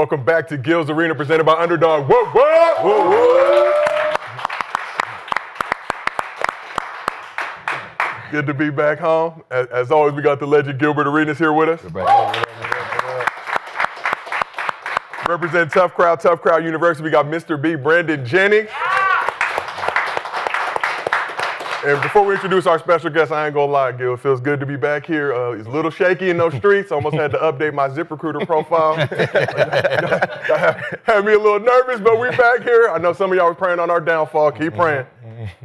Welcome back to Gilbert Arenas, presented by Underdog. Whoa, whoa, whoa, whoa. Good to be back home. As always, we got the legend Gilbert Arenas here with us. Represent Tough Crowd University, we got Mr. B, Brandon Jennings. And before we introduce our special guest, I ain't gonna lie, Gil, it feels good to be back here. It's a little shaky in those streets. Almost had to update my ZipRecruiter profile. Had me a little nervous, but we back here. I know some of y'all were praying on our downfall. Keep praying.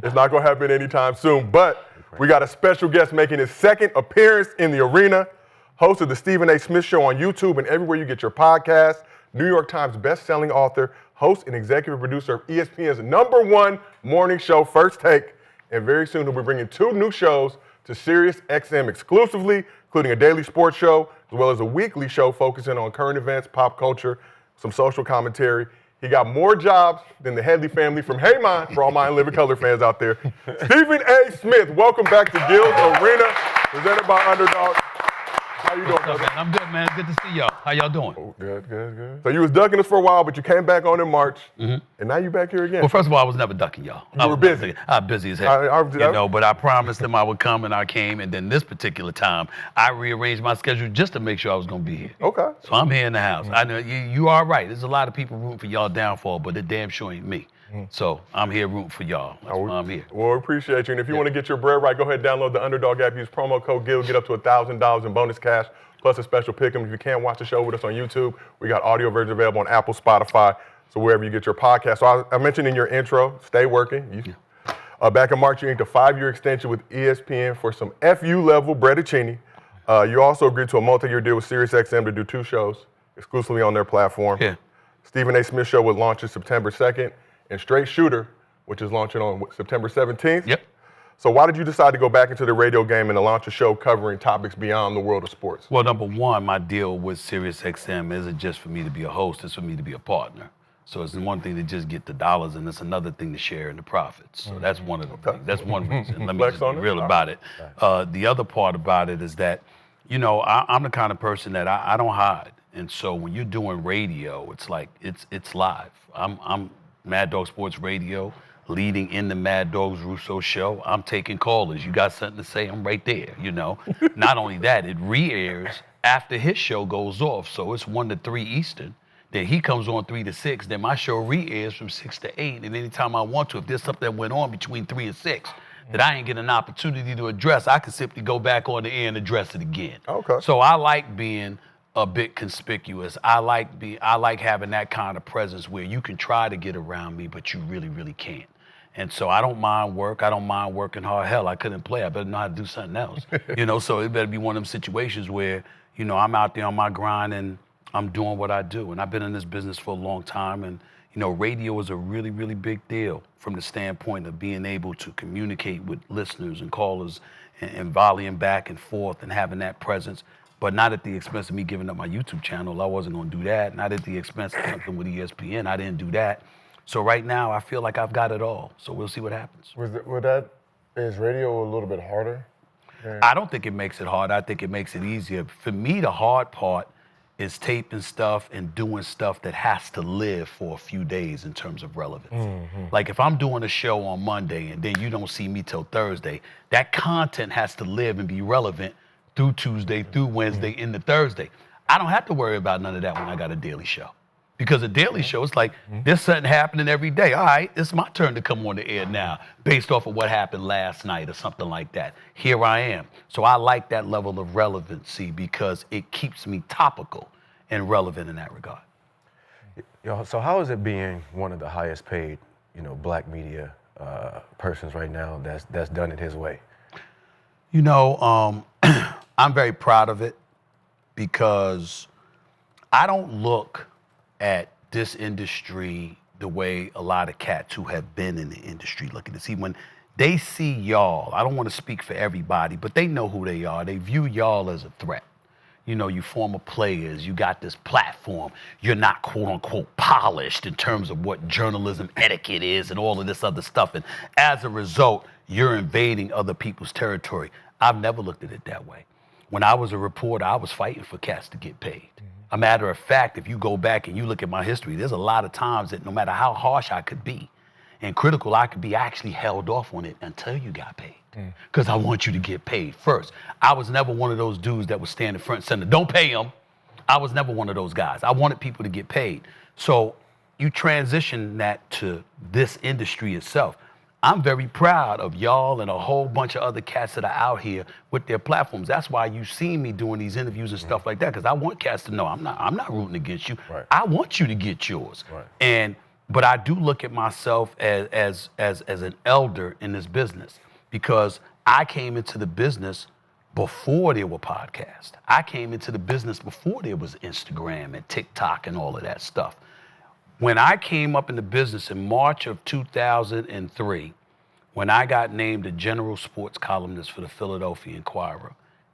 It's not gonna happen anytime soon. But we got a special guest making his second appearance in the arena. Host of the Stephen A. Smith Show on YouTube and everywhere you get your podcast. New York Times best-selling author, host and executive producer of ESPN's #1 morning show, First Take. And very soon, we'll be bringing 2 new shows to Sirius XM exclusively, including a daily sports show, as well as a weekly show focusing on current events, pop culture, some social commentary. He got more jobs than the Headley family from Hey Man, for all my In Living Color fans out there. Stephen A. Smith, welcome back to Gilbert Arenas, presented by Underdog. How you doing, brother? I'm good, man. Good to see y'all. How y'all doing? Oh, good. So you was ducking us for a while, but you came back on in March, and now you back here again. Well, first of all, I was never ducking y'all. You were busy. I was busy as hell. But I promised them I would come, and I came. And then this particular time, I rearranged my schedule just to make sure I was going to be here. Okay. So I'm here in the house. I know you are right. There's a lot of people rooting for y'all downfall, but it damn sure ain't me. So I'm here rooting for y'all. That's why I'm here. Well, we appreciate you. And if you want to get your bread right, go ahead and download the Underdog app. Use promo code GIL. Get up to $1,000 in bonus cash, plus a special pick 'em. If you can't watch the show with us on YouTube, we got audio versions available on Apple, Spotify, so wherever you get your podcast. So I mentioned in your intro, stay working. Back in March, you inked a 5-year extension with ESPN for some FU-level Bretticini. You also agreed to a multi-year deal with SiriusXM to do 2 shows exclusively on their platform. Yeah. Stephen A. Smith Show will launch September 2nd, and Straight Shooter, which is launching on September 17th. Yep. So why did you decide to go back into the radio game and to launch a show covering topics beyond the world of sports? Well, number one, my deal with SiriusXM isn't just for me to be a host, it's for me to be a partner. So it's one thing to just get the dollars, and it's another thing to share in the profits. So that's one of the things. That's one reason. Let me just be real about it. The other part about it is that, I'm the kind of person that I don't hide. And so when you're doing radio, it's like, it's live. I'm Mad Dog Sports Radio, leading in the Mad Dogs Russo show. I'm taking callers. You got something to say, I'm right there, Not only that, it re-airs after his show goes off. So it's 1 to 3 Eastern. Then he comes on 3 to 6. Then my show re-airs from 6 to 8. And anytime I want to, if there's something that went on between 3 and 6 that I ain't get an opportunity to address, I can simply go back on the air and address it again. Okay. So I like being a bit conspicuous. I like having that kind of presence where you can try to get around me, but you really, really can't. And so I don't mind work. I don't mind working hard. Hell, I couldn't play. I better know how to do something else. So it better be one of them situations where, I'm out there on my grind and I'm doing what I do. And I've been in this business for a long time. And, radio is a really, really big deal from the standpoint of being able to communicate with listeners and callers and volleying back and forth and having that presence. But not at the expense of me giving up my YouTube channel. I wasn't going to do that. Not at the expense of something with ESPN. I didn't do that. So right now, I feel like I've got it all. So we'll see what happens. Is radio a little bit harder? I don't think it makes it hard. I think it makes it easier. For me, the hard part is taping stuff and doing stuff that has to live for a few days in terms of relevance. Like if I'm doing a show on Monday and then you don't see me till Thursday, that content has to live and be relevant through Tuesday, through Wednesday, into Thursday. I don't have to worry about none of that when I got a daily show. Because a daily show, it's like, there's something happening every day. All right, it's my turn to come on the air now, based off of what happened last night or something like that. Here I am. So I like that level of relevancy because it keeps me topical and relevant in that regard. So how is it being one of the highest paid, black media persons right now that's done it his way? I'm very proud of it because I don't look at this industry the way a lot of cats who have been in the industry look at it. See, when they see y'all, I don't want to speak for everybody, but they know who they are. They view y'all as a threat. You former players, you got this platform. You're not quote unquote polished in terms of what journalism etiquette is and all of this other stuff. And as a result, you're invading other people's territory. I've never looked at it that way. When I was a reporter, I was fighting for cats to get paid. A matter of fact, if you go back and you look at my history, there's a lot of times that no matter how harsh I could be and critical I could be, I actually held off on it until you got paid. Because I want you to get paid first. I was never one of those dudes that would stand in front and center, don't pay them. I was never one of those guys. I wanted people to get paid. So you transition that to this industry itself. I'm very proud of y'all and a whole bunch of other cats that are out here with their platforms. That's why you see me doing these interviews and stuff like that, because I want cats to know I'm not rooting against you. Right. I want you to get yours. Right. But I do look at myself as an elder in this business, because I came into the business before there were podcasts. I came into the business before there was Instagram and TikTok and all of that stuff. When I came up in the business in March of 2003, when I got named the general sports columnist for the Philadelphia Inquirer,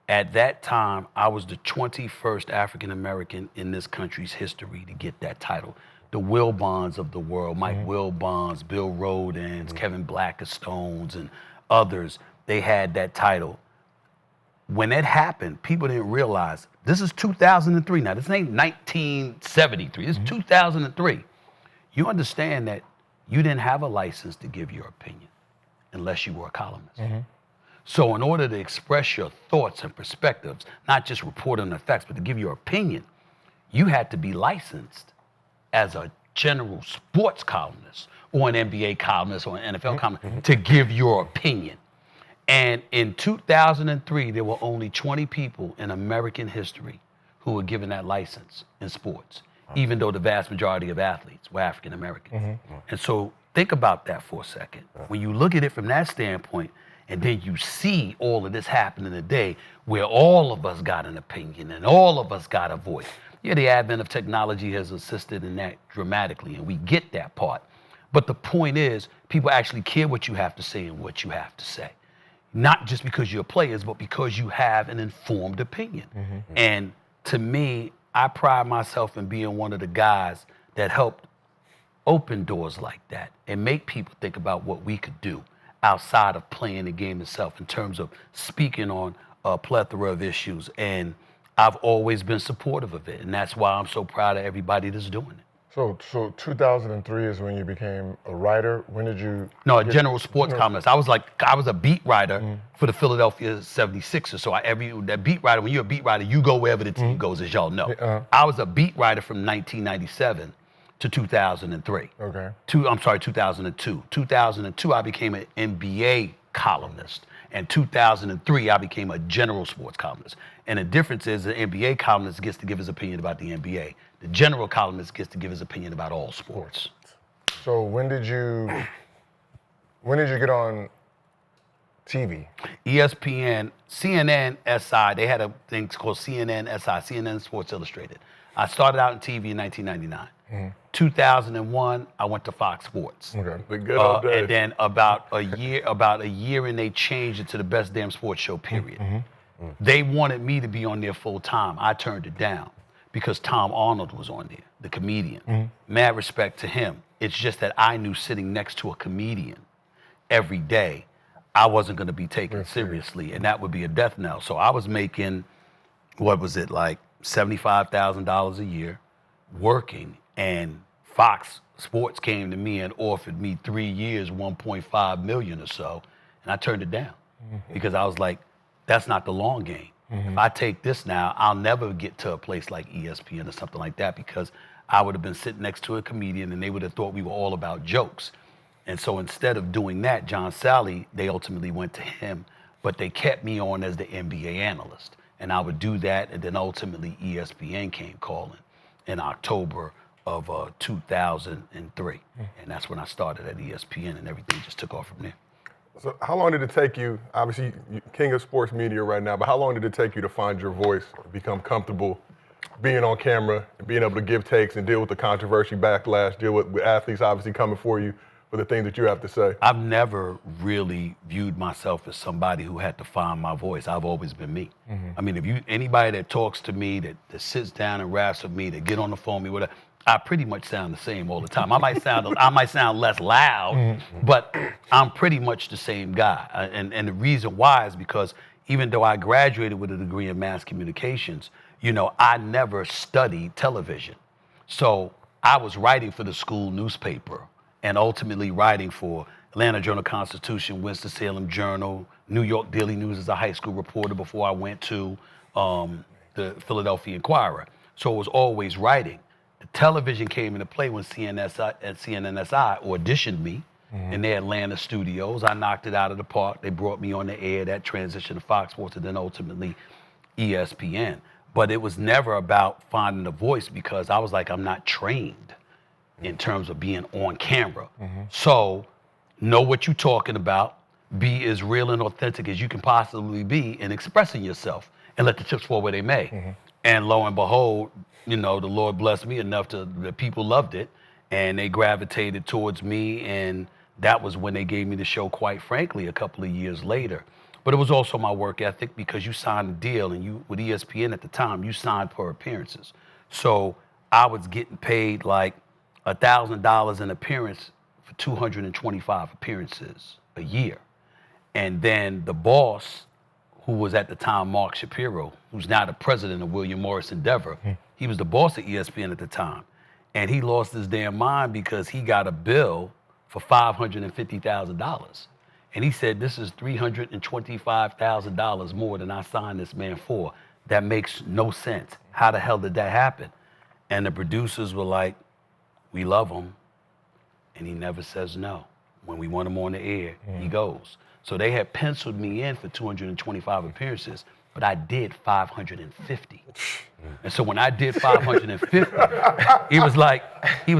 at that time, I was the 21st African-American in this country's history to get that title. The Wilbons of the world, Mike Wilbons, Bill Rodens, Kevin Blackstones, and others, they had that title. When it happened, people didn't realize, this is 2003 now, this ain't 1973, this is 2003. You understand that you didn't have a license to give your opinion unless you were a columnist. So in order to express your thoughts and perspectives, not just report on the facts, but to give your opinion, you had to be licensed as a general sports columnist or an NBA columnist or an NFL columnist to give your opinion. And in 2003, there were only 20 people in American history who were given that license in sports, even though the vast majority of athletes were African Americans. And so think about that for a second. When you look at it from that standpoint, and then you see all of this happening today where all of us got an opinion and all of us got a voice. Yeah, the advent of technology has assisted in that dramatically, and we get that part. But the point is, people actually care what you have to say and what you have to say. Not just because you're players, but because you have an informed opinion. And to me, I pride myself in being one of the guys that helped open doors like that and make people think about what we could do outside of playing the game itself in terms of speaking on a plethora of issues. And I've always been supportive of it. And that's why I'm so proud of everybody that's doing it. So 2003 is when you became a writer. When did you? No, a general sports columnist. I was a beat writer for the Philadelphia 76ers. So that beat writer, when you're a beat writer, you go wherever the team goes, as y'all know. I was a beat writer from 1997 to 2003. Okay. 2002. 2002, I became an NBA columnist. And 2003, I became a general sports columnist. And the difference is the NBA columnist gets to give his opinion about the NBA. The general columnist gets to give his opinion about all sports. So when did you get on TV? ESPN, CNN, SI, they had a thing called CNN, SI, CNN Sports Illustrated. I started out in TV in 1999. 2001, I went to Fox Sports. Okay. The good old days. And then about a year and they changed it to the Best Damn Sports Show, period. They wanted me to be on there full time. I turned it down because Tom Arnold was on there, the comedian. Mad respect to him. It's just that I knew sitting next to a comedian every day, I wasn't gonna be taken seriously, and that would be a death knell. So I was making, what was it, like $75,000 a year working, and Fox Sports came to me and offered me 3 years, 1.5 million or so, and I turned it down because I was like, that's not the long game. If I take this now, I'll never get to a place like ESPN or something like that, because I would have been sitting next to a comedian and they would have thought we were all about jokes. And so instead of doing that, John Sally, they ultimately went to him, but they kept me on as the NBA analyst. And I would do that, and then ultimately ESPN came calling in October of 2003. And that's when I started at ESPN, and everything just took off from there. So how long did it take you, obviously you're king of sports media right now, but how long did it take you to find your voice, become comfortable being on camera, and being able to give takes and deal with the controversy, backlash, deal with athletes obviously coming for you for the things that you have to say? I've never really viewed myself as somebody who had to find my voice. I've always been me. I mean, if anybody that talks to me, that sits down and raps with me, that get on the phone with me, whatever, I pretty much sound the same all the time. I might sound less loud, but I'm pretty much the same guy. And the reason why is because even though I graduated with a degree in mass communications, I never studied television. So I was writing for the school newspaper and ultimately writing for Atlanta Journal-Constitution, Winston-Salem Journal, New York Daily News as a high school reporter before I went to the Philadelphia Inquirer. So it was always writing. The television came into play when CNNSI auditioned me in their Atlanta studios. I knocked it out of the park. They brought me on the air, that transition to Fox Sports, and then ultimately ESPN. But it was never about finding a voice because I was like, I'm not trained in terms of being on camera. So know what you're talking about, be as real and authentic as you can possibly be in expressing yourself, and let the chips fall where they may. And lo and behold, the Lord blessed me enough the people loved it, and they gravitated towards me, and that was when they gave me the show, quite frankly, a couple of years later. But it was also my work ethic because you signed a deal, and you with ESPN at the time, you signed per appearances. So I was getting paid like $1,000 an appearance for 225 appearances a year. And then the boss, who was at the time Mark Shapiro, who's now the president of William Morris Endeavor, he was the boss of ESPN at the time. And he lost his damn mind because he got a bill for $550,000. And he said, this is $325,000 more than I signed this man for. That makes no sense. How the hell did that happen? And the producers were like, we love him, and he never says no. When we want him on the air, he goes. So they had penciled me in for 225 appearances, but I did 550. And so when I did 550, he was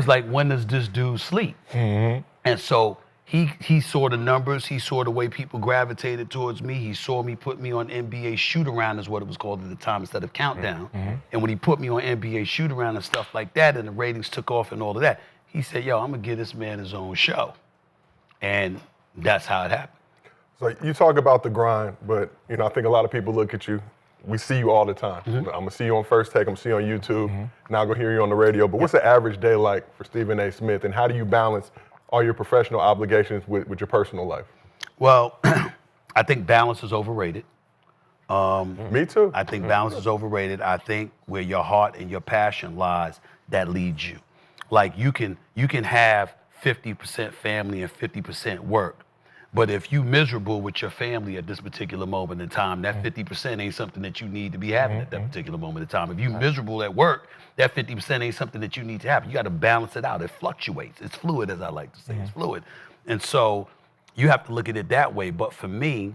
like, when does this dude sleep? And so he saw the numbers, he saw the way people gravitated towards me, he saw me put me on NBA shoot-around is what it was called at the time instead of countdown. And when he put me on NBA shoot-around and stuff like that, and the ratings took off and all of that, he said, yo, I'm gonna give this man his own show. And that's how it happened. So you talk about the grind, but I think a lot of people look at you. We see you all the time. I'm gonna see you on First Take. I'm gonna see you on YouTube. Now I'm gonna hear you on the radio. But what's the average day like for Stephen A. Smith, and how do you balance all your professional obligations with your personal life? Well, I think balance is overrated. Me too. I think balance is overrated. I think where your heart and your passion lies, that leads you. Like you can have 50% family and 50% work. But if you miserable with your family at this particular moment in time, that 50% ain't something that you need to be having at that particular moment in time. If you miserable at work, that 50% ain't something that you need to have. You got to balance it out. It fluctuates. It's fluid, as I like to say. It's fluid. And so you have to look at it that way. But for me,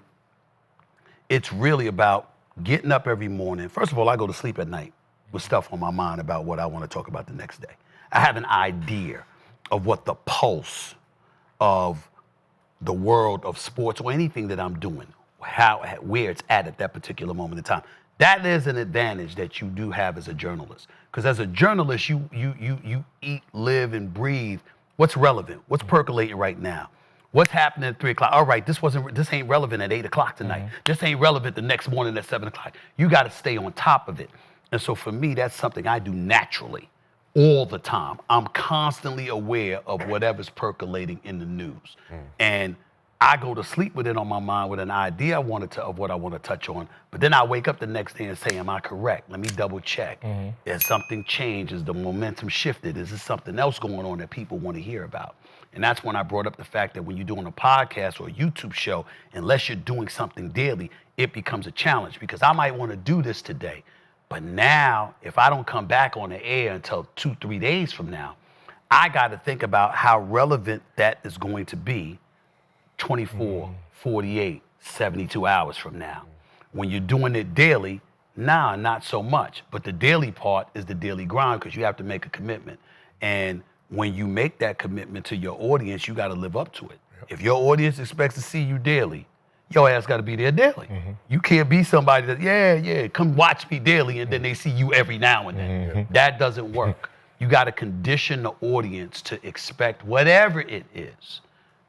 it's really about getting up every morning. First of all, I go to sleep at night with stuff on my mind about what I want to talk about the next day. I have an idea of what the pulse of the world of sports or anything that I'm doing, where it's at that particular moment in time. That is an advantage that you do have as a journalist. Because as a journalist, you eat, live, and breathe what's relevant, what's percolating right now. What's happening at 3 o'clock? All right, this ain't relevant at 8 o'clock tonight. This ain't relevant the next morning at 7 o'clock. You got to stay on top of it. And so for me, that's something I do naturally all the time. I'm constantly aware of whatever's percolating in the news. And I go to sleep with it on my mind with an idea of what I want to touch on. But then I wake up the next day and say, am I correct? Let me double check. Has something changed? Is the momentum shifted? Is there something else going on that people want to hear about? And that's when I brought up the fact that when you're doing a podcast or a YouTube show, unless you're doing something daily, it becomes a challenge because I might want to do this today. But now, if I don't come back on the air until 2-3 days from now, I got to think about how relevant that is going to be 24, 48, 72 hours from now. When you're doing it daily, not so much. But the daily part is the daily grind because you have to make a commitment. And when you make that commitment to your audience, you got to live up to it. If your audience expects to see you daily, your ass got to be there daily. You can't be somebody that, come watch me daily, and then they see you every now and then. That doesn't work. You got to condition the audience to expect whatever it is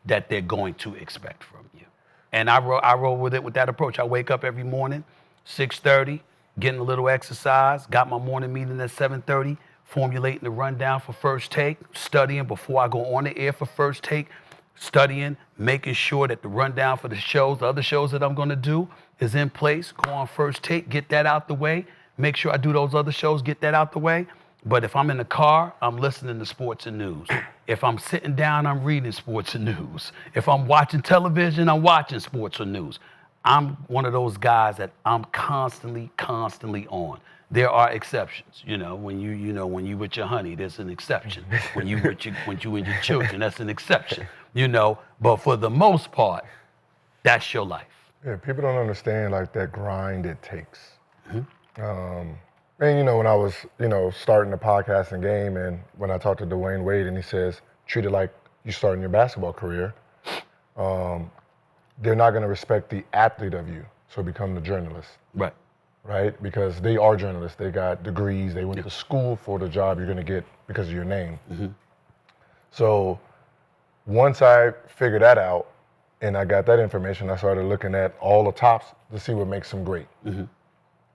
that they're going to expect from you. And I roll with it with that approach. I wake up every morning, 6:30, getting a little exercise, got my morning meeting at 7:30, formulating the rundown for First Take, studying before I go on the air for First Take, studying, making sure that the rundown for the other shows that I'm going to do is in place. Go on First Take, get that out the way, make sure I do those other shows, get that out the way. But if I'm in the car, I'm listening to sports and news. If I'm sitting down, I'm reading sports and news. If I'm watching television, I'm watching sports or news. I'm one of those guys that I'm constantly on. There are exceptions, when you with your honey, there's an exception. When you and your children, that's an exception, But for the most part, that's your life. Yeah, people don't understand like that grind it takes. And when I was, starting the podcasting game, and when I talked to Dwayne Wade, and he says, treat it like you starting your basketball career, they're not going to respect the athlete of you, so become the journalist. Right? Because they are journalists. They got degrees. They went to school for the job you're going to get because of your name. So once I figured that out and I got that information, I started looking at all the tops to see what makes them great. And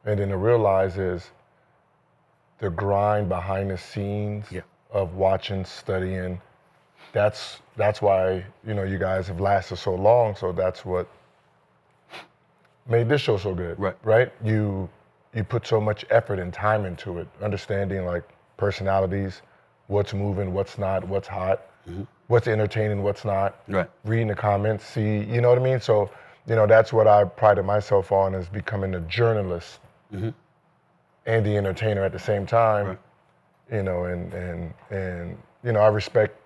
then to realize is the grind behind the scenes of watching, studying. That's why, you guys have lasted so long. So that's what made this show so good, right? You put so much effort and time into it, understanding like personalities, what's moving, what's not, what's hot, what's entertaining, what's not, reading the comments, see, you know what I mean? So, that's what I prided myself on, is becoming a journalist and the entertainer at the same time, and I respect,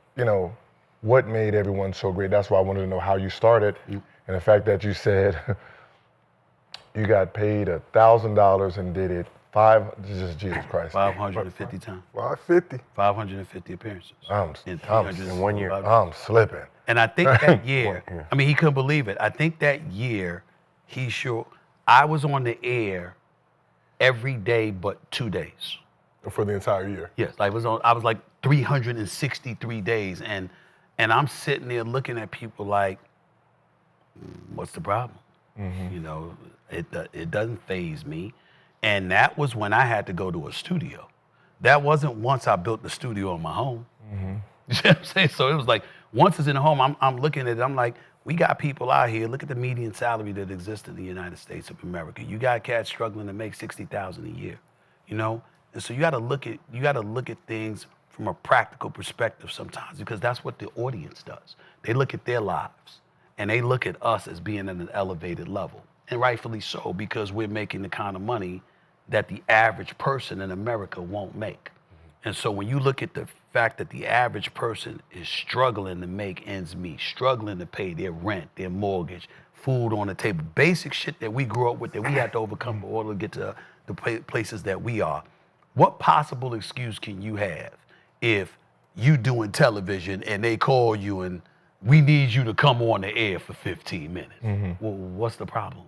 what made everyone so great. That's why I wanted to know how you started, and the fact that you said you got paid $1,000 and did it Jesus Christ. 550 times. 550. 550 appearances. In 1 year. I'm slipping. And I think that year, he couldn't believe it. I think that year, I was on the air every day but 2 days. For the entire year? Yes, I was like 363 days, and I'm sitting there looking at people like, what's the problem? It doesn't faze me. And that was when I had to go to a studio. That wasn't once I built the studio in my home. You know what I'm saying? So it was like, once it's in the home, I'm looking at it, I'm like, we got people out here, look at the median salary that exists in the United States of America. You got cats struggling to make $60,000 a year, And so you gotta look at things from a practical perspective sometimes, because that's what the audience does. They look at their lives and they look at us as being at an elevated level. And rightfully so, because we're making the kind of money that the average person in America won't make. And so when you look at the fact that the average person is struggling to make ends meet, struggling to pay their rent, their mortgage, food on the table, basic shit that we grew up with that we had to overcome in order to get to the places that we are, what possible excuse can you have if you doing television and they call you and we need you to come on the air for 15 minutes? Well, what's the problem?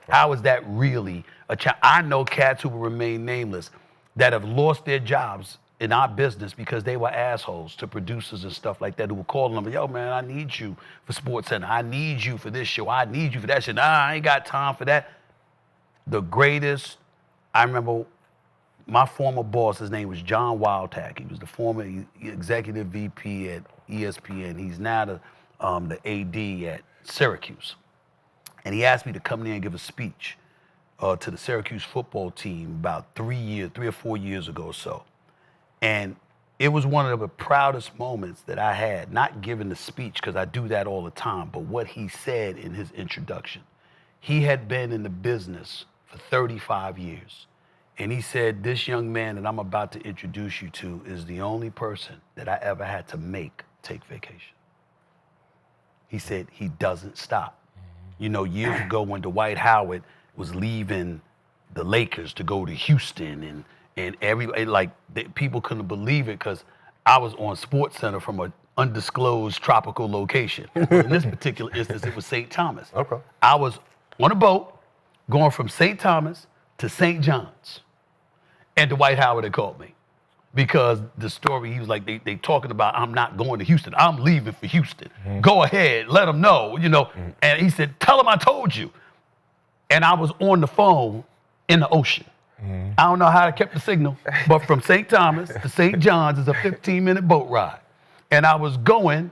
How is that really a challenge? I know cats who will remain nameless that have lost their jobs in our business because they were assholes to producers and stuff like that, who were calling them, yo, man, I need you for SportsCenter. I need you for this show. I need you for that shit. Nah, I ain't got time for that. The greatest, I remember my former boss, his name was John Wildtack. He was the former executive VP at ESPN. He's now the AD at Syracuse. And he asked me to come in there and give a speech to the Syracuse football team about 3 or 4 years ago or so. And it was one of the proudest moments that I had, not giving the speech, because I do that all the time, but what he said in his introduction. He had been in the business for 35 years. And he said, this young man that I'm about to introduce you to is the only person that I ever had to make take vacation. He said he doesn't stop. Years ago when Dwight Howard was leaving the Lakers to go to Houston, and everybody, people couldn't believe it because I was on SportsCenter from an undisclosed tropical location. In this particular instance, it was St. Thomas. Okay. I was on a boat going from St. Thomas to St. John's, and Dwight Howard had called me. Because the story, he was like, they talking about, I'm not going to Houston. I'm leaving for Houston. Go ahead, let them know, And he said, tell them I told you. And I was on the phone in the ocean. I don't know how I kept the signal, but from St. Thomas to St. John's is a 15-minute boat ride. And I was going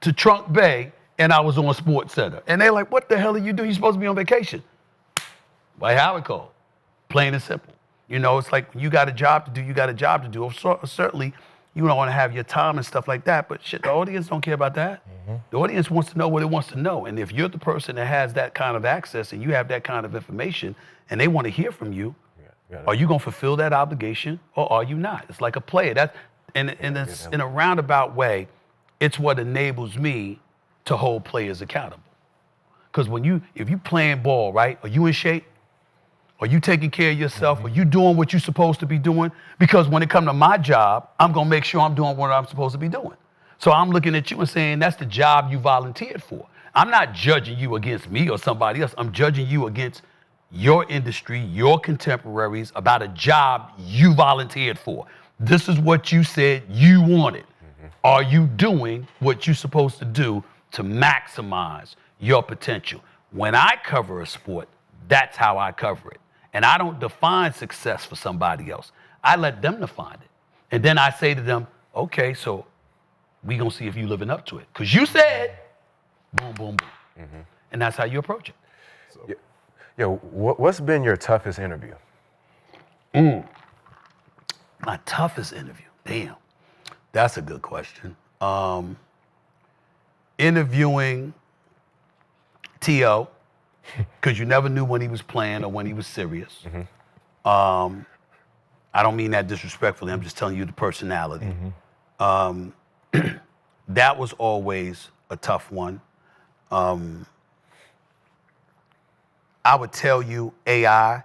to Trunk Bay, and I was on SportsCenter. And they're like, what the hell are you doing? You're supposed to be on vacation. Dwight Howard called. Plain and simple. You know, it's like when you got a job to do, you got a job to do. Certainly, you don't want to have your time and stuff like that, but shit, the audience don't care about that. The audience wants to know what it wants to know. And if you're the person that has that kind of access and you have that kind of information and they want to hear from you, are you going to fulfill that obligation or are you not? It's like a player. In a roundabout way, it's what enables me to hold players accountable. Because if you playing ball, right, are you in shape? Are you taking care of yourself? Are you doing what you're supposed to be doing? Because when it comes to my job, I'm going to make sure I'm doing what I'm supposed to be doing. So I'm looking at you and saying, that's the job you volunteered for. I'm not judging you against me or somebody else. I'm judging you against your industry, your contemporaries, about a job you volunteered for. This is what you said you wanted. Are you doing what you're supposed to do to maximize your potential? When I cover a sport, that's how I cover it. And I don't define success for somebody else. I let them define it. And then I say to them, okay, so we gonna see if you living up to it. Because you said, boom, boom, boom. And that's how you approach it. So. Yo, what's been your toughest interview? My toughest interview? Damn, that's a good question. Interviewing T.O., because you never knew when he was playing or when he was serious. I don't mean that disrespectfully. I'm just telling you the personality. That was always a tough one. I would tell you AI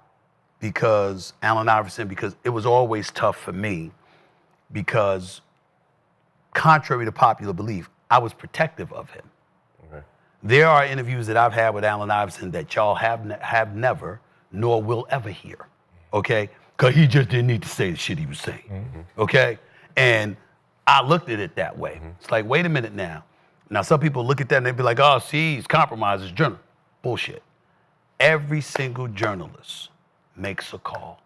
because Allen Iverson, because it was always tough for me because contrary to popular belief, I was protective of him. There are interviews that I've had with Allen Iverson that y'all have never, nor will ever hear, okay? Because he just didn't need to say the shit he was saying, okay? And I looked at it that way. It's like, wait a minute now. Now, some people look at that and they be like, oh, see, he's compromised his journal. Bullshit. Every single journalist makes a call.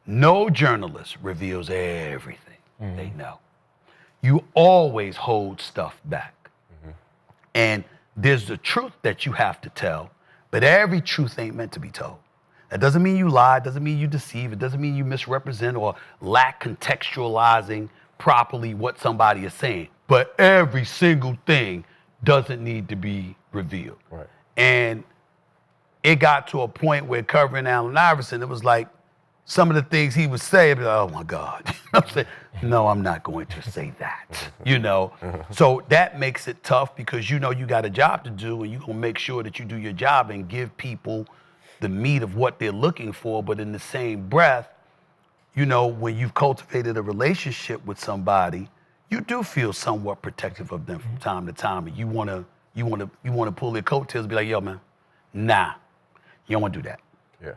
No journalist reveals everything they know. You always hold stuff back. And there's the truth that you have to tell, but every truth ain't meant to be told. That doesn't mean you lie, it doesn't mean you deceive, it doesn't mean you misrepresent or lack contextualizing properly what somebody is saying. But every single thing doesn't need to be revealed. Right. And it got to a point where covering Allen Iverson, it was like some of the things he would say, I'd be like, oh my God. You know what I'm saying? No, I'm not going to say that, you know? So that makes it tough because you know you got a job to do and you're gonna make sure that you do your job and give people the meat of what they're looking for, but in the same breath, you know, when you've cultivated a relationship with somebody, you do feel somewhat protective of them from time to time, and you wanna pull their coattails and be like, yo, man, nah, you don't wanna do that. Yeah.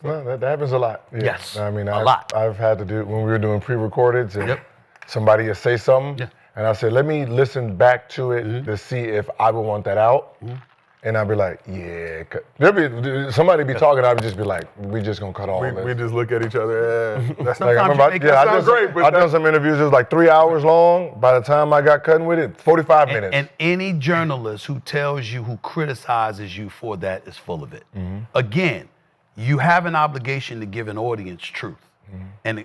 Well, that happens a lot. Yeah. Yes, I mean, a lot. I've had to do when we were doing pre-recordeds and somebody would say something, and I said, let me listen back to it to see if I would want that out. And I'd be like, yeah. Somebody be talking, I'd just be like, we just gonna cut all this. We just look at each other. That's like, I done some interviews, it was like 3 hours long. By the time I got cutting with it, 45 minutes. And any journalist who criticizes you for that is full of it. Again, you have an obligation to give an audience truth,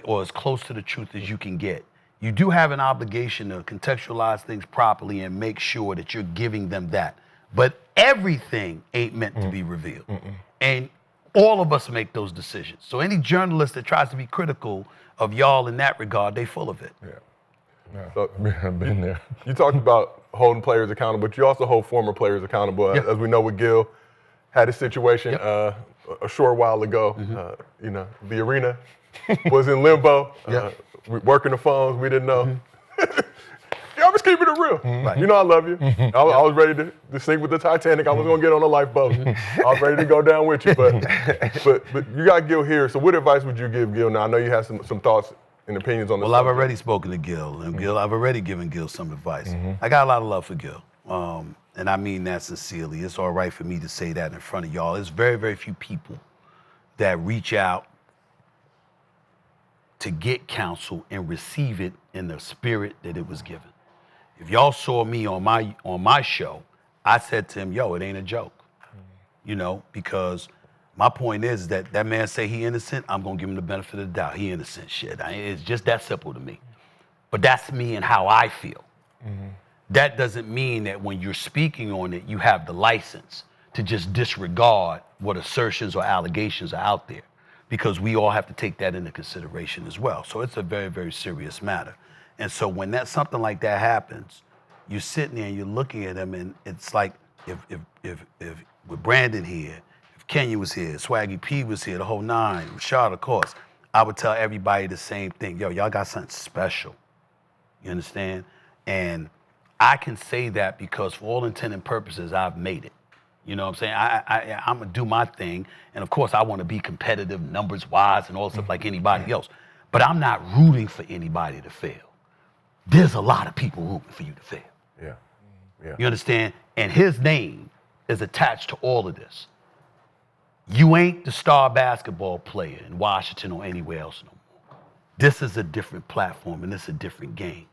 or as close to the truth as you can get. You do have an obligation to contextualize things properly and make sure that you're giving them that. But everything ain't meant to be revealed. And all of us make those decisions. So any journalist that tries to be critical of y'all in that regard, they full of it. So, I've been there. You talked about holding players accountable, but you also hold former players accountable. As we know with Gil, had a situation a short while ago. You know, the arena was in limbo. We working the phones, we didn't know. I was keeping it real. You know I love you. I was ready to sink with the Titanic. I was gonna get on a lifeboat. I was ready to go down with you, but you got Gil here. So what advice would you give Gil now? I know you have some thoughts and opinions on this. Well, I've already spoken to Gil, and I've already given Gil some advice. I got a lot of love for Gil, and I mean that sincerely. It's all right for me to say that in front of y'all. There's very, very few people that reach out to get counsel and receive it in the spirit that it was given. If y'all saw me on my show, I said to him, yo, it ain't a joke, you know, because My point is that man say he innocent, I'm going to give him the benefit of the doubt. He innocent, shit. It's just that simple to me. But that's me and how I feel. That doesn't mean that when you're speaking on it, you have the license to just disregard what assertions or allegations are out there, because we all have to take that into consideration as well. So it's a very, very serious matter. And so when something like that happens, you're sitting there and you're looking at him, and it's like if with Brandon here, if Kenya was here, Swaggy P was here, the whole nine, Rashad, of course, I would tell everybody the same thing. Yo, y'all got something special. You understand? And I can say that because for all intent and purposes, I've made it. You know what I'm saying? I'm going to do my thing. And of course, I want to be competitive numbers-wise and all stuff like anybody else. But I'm not rooting for anybody to fail. There's a lot of people rooting for you to fail. Yeah. Yeah. You understand? And his name is attached to all of this. You ain't the star basketball player in Washington or anywhere else no more. This is a different platform, and it's a different game.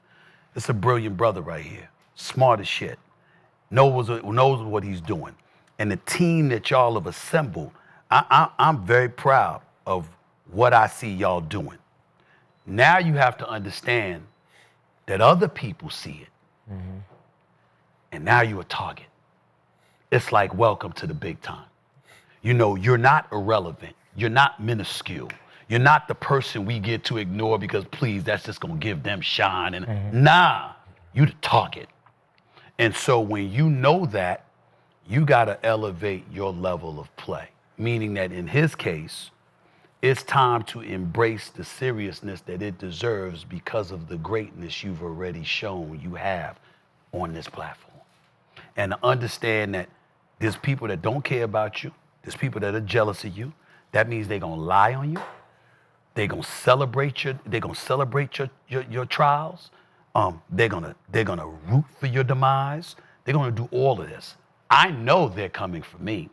It's a brilliant brother right here. Smart as shit. Knows what he's doing. And the team that y'all have assembled, I'm very proud of what I see y'all doing. Now you have to understand that other people see it. And now you're a target. It's like, welcome to the big time. You know, you're not irrelevant. You're not minuscule. You're not the person we get to ignore because, please, that's just going to give them shine. And nah, you the target. And so when you know that, you got to elevate your level of play, meaning that in his case, it's time to embrace the seriousness that it deserves because of the greatness you've already shown you have on this platform. And to understand that there's people that don't care about you, there's people that are jealous of you. That means they're gonna lie on you. They're gonna celebrate your trials. They're gonna root for your demise. They're gonna do all of this. I know they're coming for me.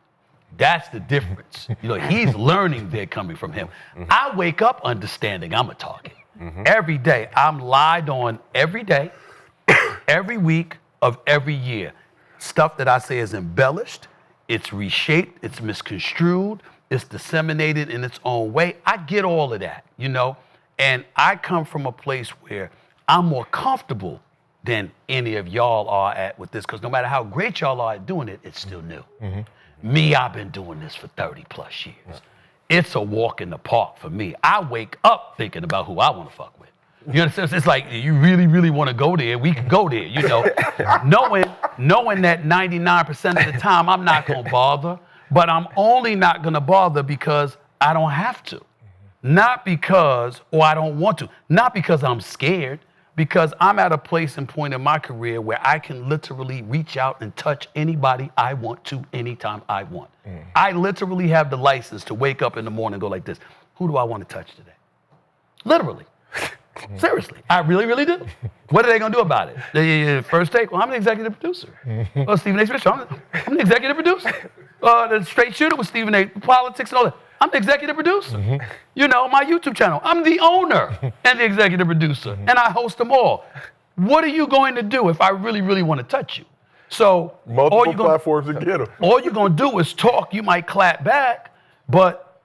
That's the difference. You know, he's learning they're coming from him. I wake up understanding I'm a target. Every day, I'm lied on every day, every week of every year. Stuff that I say is embellished, it's reshaped, it's misconstrued, it's disseminated in its own way. I get all of that, you know? And I come from a place where I'm more comfortable than any of y'all are at with this, because no matter how great y'all are at doing it, it's still new. Me, I've been doing this for 30 plus years. It's a walk in the park for me. I wake up thinking about who I want to fuck with. You understand? It's like, you really, really want to go there? We can go there, you know? knowing that 99% of the time I'm not going to bother, but I'm only not going to bother because I don't have to. Not because, or I don't want to. Not because I'm scared, because I'm at a place and point in my career where I can literally reach out and touch anybody I want to anytime I want. I literally have the license to wake up in the morning and go like this. Who do I want to touch today? Literally. Seriously. I really, really do. What are they going to do about it? The first take, well, I'm the executive producer. Stephen A. Smith, I'm the executive producer. The Straight Shooter with Stephen A. Politics and all that. I'm the executive producer. You know, my YouTube channel, I'm the owner and the executive producer, and I host them all. What are you going to do if I really, really want to touch you? So multiple platforms to get them. All you're going to do is talk. You might clap back, but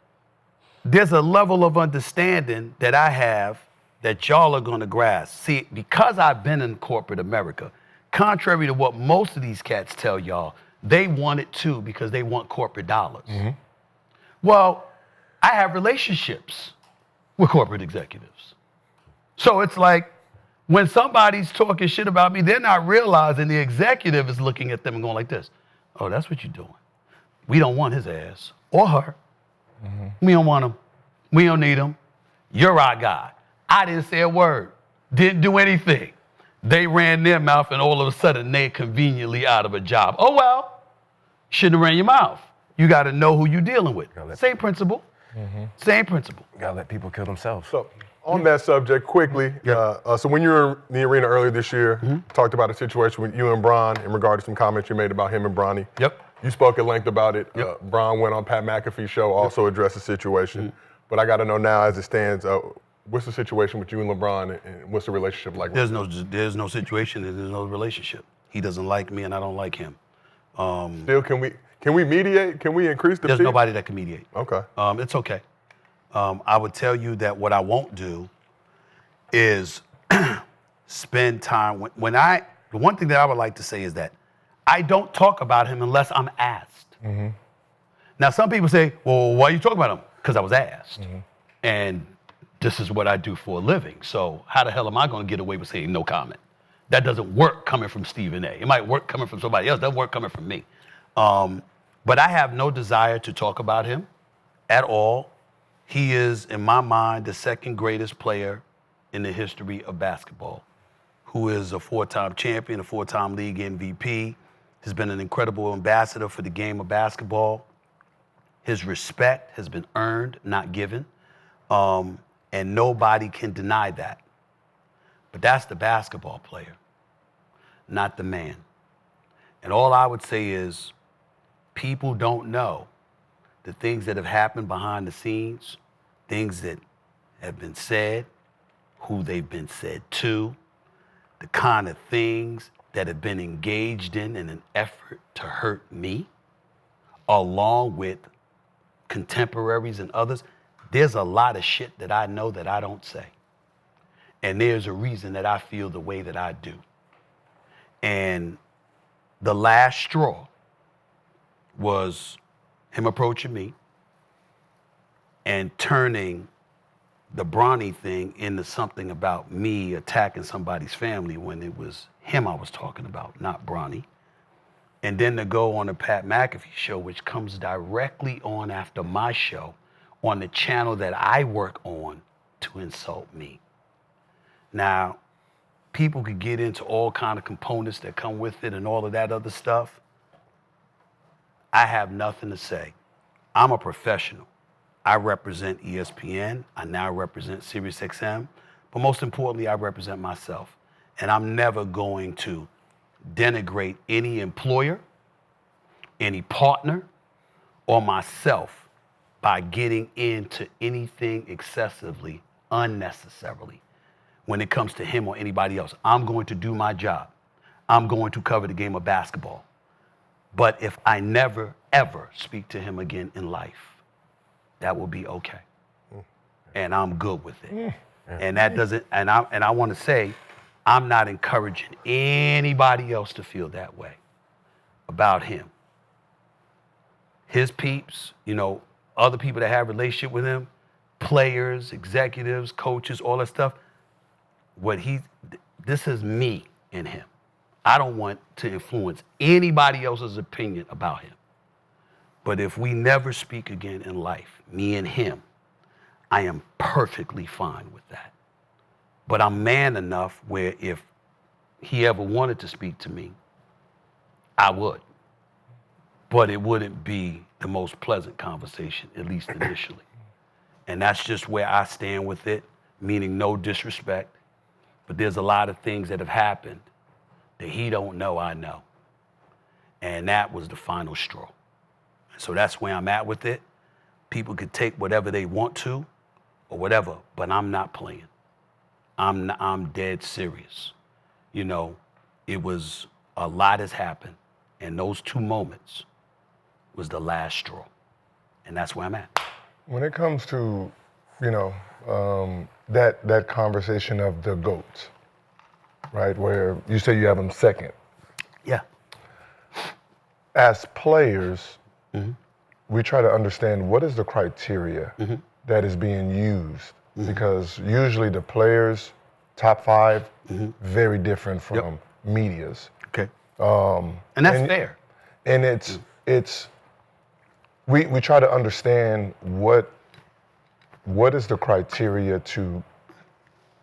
there's a level of understanding that I have that y'all are going to grasp. See, because I've been in corporate America, contrary to what most of these cats tell y'all, they want it too because they want corporate dollars. Well, I have relationships with corporate executives. So it's like when somebody's talking shit about me, they're not realizing the executive is looking at them and going like this. Oh, that's what you're doing. We don't want his ass or her. We don't want him. We don't need him. You're our guy. I didn't say a word. Didn't do anything. They ran their mouth and all of a sudden they're conveniently out of a job. Oh, well, shouldn't have ran your mouth. You got to know who you're dealing with. Same principle. Same principle. You got to let people kill themselves. So on that subject, quickly, so when you were in the arena earlier this year, talked about a situation with you and Bron in regard to some comments you made about him and Bronny. You spoke at length about it. Bron went on Pat McAfee's show, also addressed the situation. But I got to know now as it stands, what's the situation with you and LeBron, and what's the relationship like? There's no situation, there's no relationship. He doesn't like me and I don't like him. Still, can Can we mediate? Can we increase the There's fee? nobody that can mediate. Okay. It's okay. I would tell you that what I won't do is spend time the one thing that I would like to say is that I don't talk about him unless I'm asked. Mm-hmm. Now, some people say, well, why are you talking about him? Because I was asked. Mm-hmm. And this is what I do for a living. So how the hell am I going to get away with saying no comment? That doesn't work coming from Stephen A. It might work coming from somebody else. It doesn't work coming from me. But I have no desire to talk about him at all. He is, in my mind, the second greatest player in the history of basketball, who is a 4-time champion, a 4-time league MVP, has been an incredible ambassador for the game of basketball. His respect has been earned, not given, and nobody can deny that. But that's the basketball player, not the man. And all I would say is people don't know the things that have happened behind the scenes, things that have been said, who they've been said to, the kind of things that have been engaged in an effort to hurt me, along with contemporaries and others. There's a lot of shit that I know that I don't say. And there's a reason that I feel the way that I do. And the last straw was him approaching me and turning the Bronny thing into something about me attacking somebody's family when it was him I was talking about, not Bronny. And then to go on the Pat McAfee show, which comes directly on after my show, on the channel that I work on, to insult me. Now, people could get into all kind of components that come with it and all of that other stuff. I have nothing to say. I'm a professional. I represent ESPN. I now represent SiriusXM. But most importantly, I represent myself. And I'm never going to denigrate any employer, any partner, or myself by getting into anything excessively, unnecessarily when it comes to him or anybody else. I'm going to do my job. I'm going to cover the game of basketball. But if I never, ever speak to him again in life, that will be okay. And I'm good with it. And that doesn't, and I want to say, I'm not encouraging anybody else to feel that way about him. His peeps, other people that have a relationship with him, players, executives, coaches, all that stuff, this is me and him. I don't want to influence anybody else's opinion about him. But if we never speak again in life, me and him, I am perfectly fine with that. But I'm man enough where if he ever wanted to speak to me, I would. But it wouldn't be the most pleasant conversation, at least initially. And that's just where I stand with it, meaning no disrespect. But there's a lot of things that have happened that he don't know I know. And that was the final straw. So that's where I'm at with it. People could take whatever they want to or whatever, but I'm not playing. I'm dead serious. It was a lot has happened, and those 2 moments was the last straw. And that's where I'm at. When it comes to, that conversation of the GOATs, right, where you say you have them second. Yeah. As players, we try to understand what is the criteria that is being used, because usually the players, top 5, very different from medias. Okay. And that's fair. And it's we try to understand what is the criteria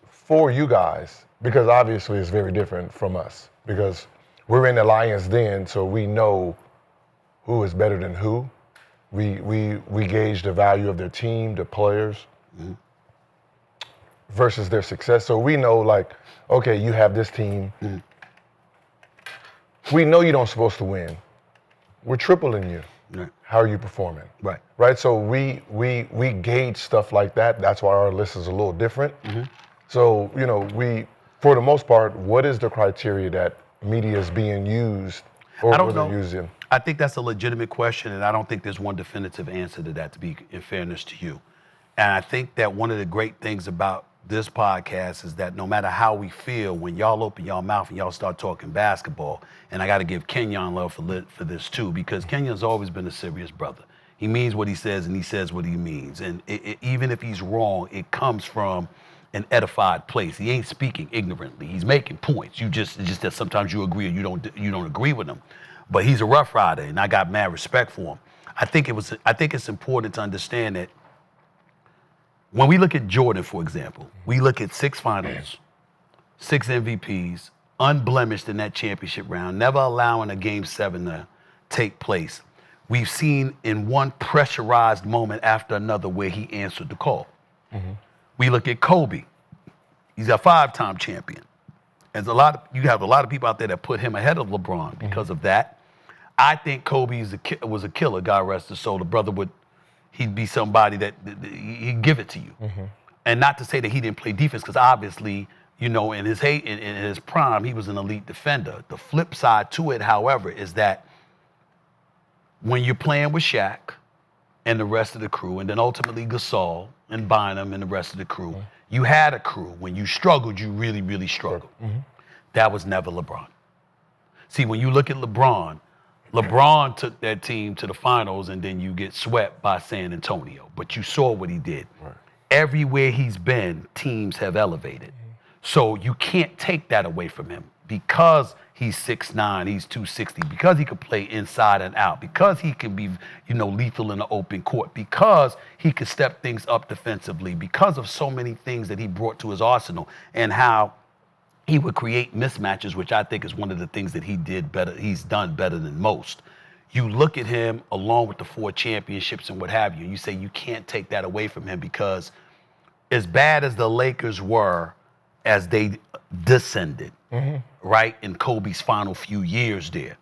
for you guys, because obviously it's very different from us, because we're in the Lions Den, so we know who is better than who. We gauge the value of their team, the players, versus their success. So we know, okay, you have this team. We know you don't supposed to win. We're tripling you. Right. How are you performing? Right. Right. So we gauge stuff like that. That's why our list is a little different. So we, for the most part, what is the criteria that media is being used or I don't know. Using? I think that's a legitimate question, and I don't think there's one definitive answer to that, to be in fairness to you. And I think that one of the great things about this podcast is that no matter how we feel, when y'all open y'all mouth and y'all start talking basketball, and I got to give Kenyon love for this too, because Kenyon's always been a serious brother. He means what he says, and he says what he means. And even if he's wrong, it comes from an edified place. He ain't speaking ignorantly. He's making points. It's just that sometimes you agree or you don't agree with him. But he's a Rough Rider, and I got mad respect for him. I think it's important to understand that when we look at Jordan, for example, we look at 6 finals, 6 MVPs, unblemished in that championship round, never allowing a Game 7 to take place. We've seen in one pressurized moment after another where he answered the call. Mm-hmm. We look at Kobe. He's a 5-time champion. And you have a lot of people out there that put him ahead of LeBron because of that. I think Kobe was a killer, God rest his soul. The brother he'd be somebody that he'd give it to you. Mm-hmm. And not to say that he didn't play defense, because obviously, in his prime, he was an elite defender. The flip side to it, however, is that when you're playing with Shaq and the rest of the crew, and then ultimately Gasol and Bynum and the rest of the crew, mm-hmm. you had a crew. When you struggled, you really, really struggled. Mm-hmm. That was never LeBron. See, when you look at LeBron took that team to the finals, and then you get swept by San Antonio. But you saw what he did. Right. Everywhere he's been, teams have elevated. Mm-hmm. So you can't take that away from him, because he's 6'9", he's 260, because he could play inside and out, because he can be, lethal in the open court, because he could step things up defensively, because of so many things that he brought to his arsenal, and how he would create mismatches, which I think is one of the things that he's done better than most. You look at him along with the 4 championships and what have you, and you say you can't take that away from him, because as bad as the Lakers were as they descended, mm-hmm. right, in Kobe's final few years there,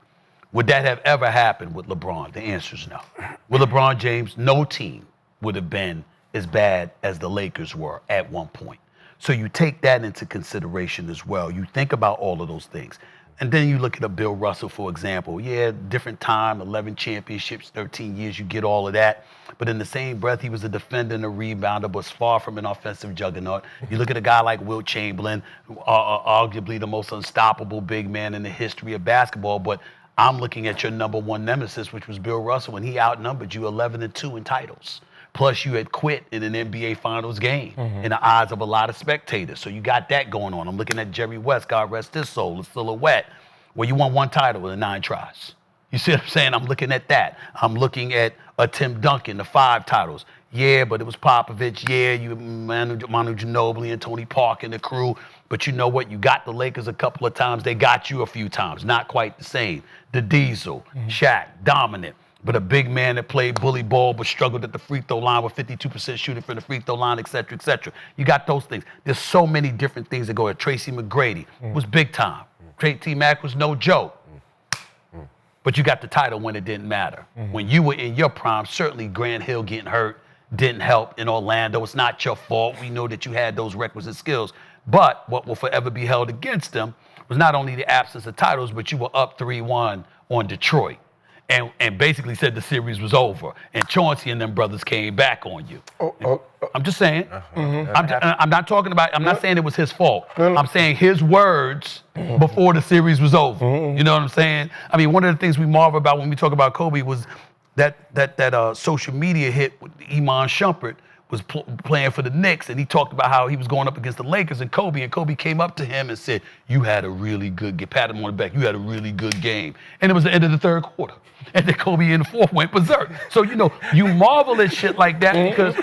would that have ever happened with LeBron? The answer is no. With LeBron James, no team would have been as bad as the Lakers were at one point. So you take that into consideration as well. You think about all of those things. And then you look at a Bill Russell, for example. Yeah, different time, 11 championships, 13 years, you get all of that. But in the same breath, he was a defender and a rebounder, was far from an offensive juggernaut. You look at a guy like Wilt Chamberlain, arguably the most unstoppable big man in the history of basketball. But I'm looking at your number one nemesis, which was Bill Russell, and he outnumbered you 11-2 in titles. Plus, you had quit in an NBA Finals game in the eyes of a lot of spectators. So you got that going on. I'm looking at Jerry West, God rest his soul, the silhouette, where you won 1 title in 9 tries. You see what I'm saying? I'm looking at that. I'm looking at Tim Duncan, the 5 titles. Yeah, but it was Popovich. Yeah, you Manu Ginobili and Tony Parker and the crew. But you know what? You got the Lakers a couple of times. They got you a few times. Not quite the same. The Diesel, Shaq, dominant. But a big man that played bully ball but struggled at the free throw line with 52% shooting from the free throw line, et cetera, et cetera. You got those things. There's so many different things that go at. Tracy McGrady was big time. T-Mac was no joke. But you got the title when it didn't matter. When you were in your prime, certainly Grant Hill getting hurt didn't help in Orlando. It's not your fault. We know that you had those requisite skills. But what will forever be held against them was not only the absence of titles, but you were up 3-1 on Detroit. And basically said the series was over. And Chauncey and them brothers came back on you. I'm just saying. I'm not talking about, I'm not saying it was his fault. I'm saying his words before the series was over. You know what I'm saying? I mean, one of the things we marvel about when we talk about Kobe was that social media hit with Iman Shumpert was playing for the Knicks, and he talked about how he was going up against the Lakers and Kobe came up to him and said, you had a really good game, pat him on the back, you had a really good game. And it was the end of the 3rd quarter. And then Kobe in the 4th went berserk. So, you marvel at shit like that because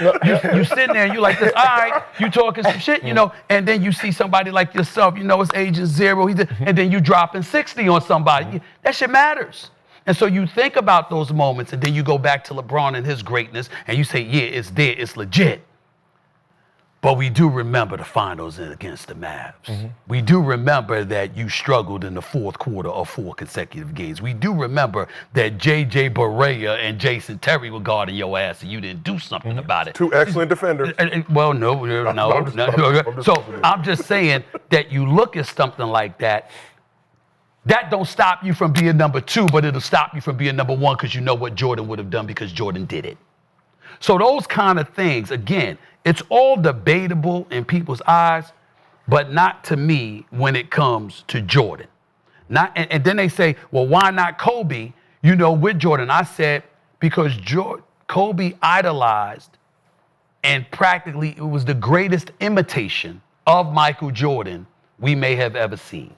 you sitting there and you're like this, all right, you talking some shit, and then you see somebody like yourself, it's Agent Zero, and then you dropping 60 on somebody. That shit matters. And so you think about those moments, and then you go back to LeBron and his greatness, and you say, yeah, it's there, it's legit. But we do remember the finals against the Mavs. We do remember that you struggled in the 4th quarter of 4 consecutive games. We do remember that J.J. Barea and Jason Terry were guarding your ass, and you didn't do something about it. 2 excellent defenders. Well, no. So I'm just saying that you look at something like that, that don't stop you from being number 2, but it'll stop you from being number 1 because you know what Jordan would have done because Jordan did it. So those kind of things, again, it's all debatable in people's eyes, but not to me when it comes to Jordan. And then they say, well, why not Kobe, with Jordan? I said, because Kobe idolized and practically it was the greatest imitation of Michael Jordan we may have ever seen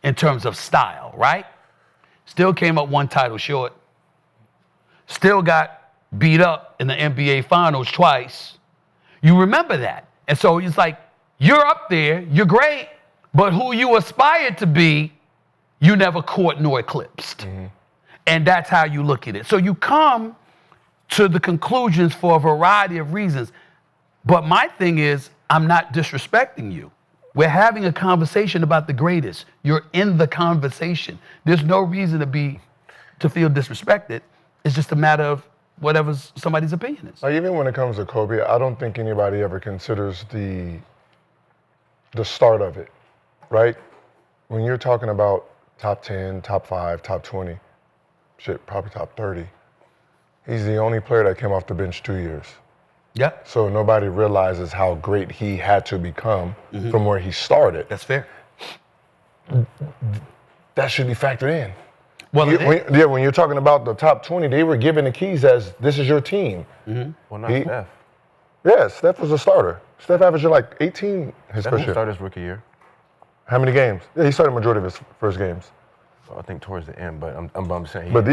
in terms of style, right? Still came up 1 title short. Still got beat up in the NBA Finals twice. You remember that. And so it's like, you're up there, you're great, but who you aspired to be, you never caught nor eclipsed. Mm-hmm. And that's how you look at it. So you come to the conclusions for a variety of reasons. But my thing is, I'm not disrespecting you. We're having a conversation about the greatest. You're in the conversation. There's no reason to feel disrespected. It's just a matter of whatever somebody's opinion is. Even when it comes to Kobe, I don't think anybody ever considers the start of it, right? When you're talking about top 10, top 5, top 20, probably top 30, he's the only player that came off the bench 2 years. Yeah. So nobody realizes how great he had to become from where he started. That's fair. That should be factored in. Well, when you're talking about the top 20, they were given the keys as this is your team. Mm-hmm. Well, not Steph. Yeah, Steph was a starter. Steph averaged like 18 his first year. Started his rookie year. How many games? Yeah, he started the majority of his first games. Well, I think towards the end, but I'm saying. But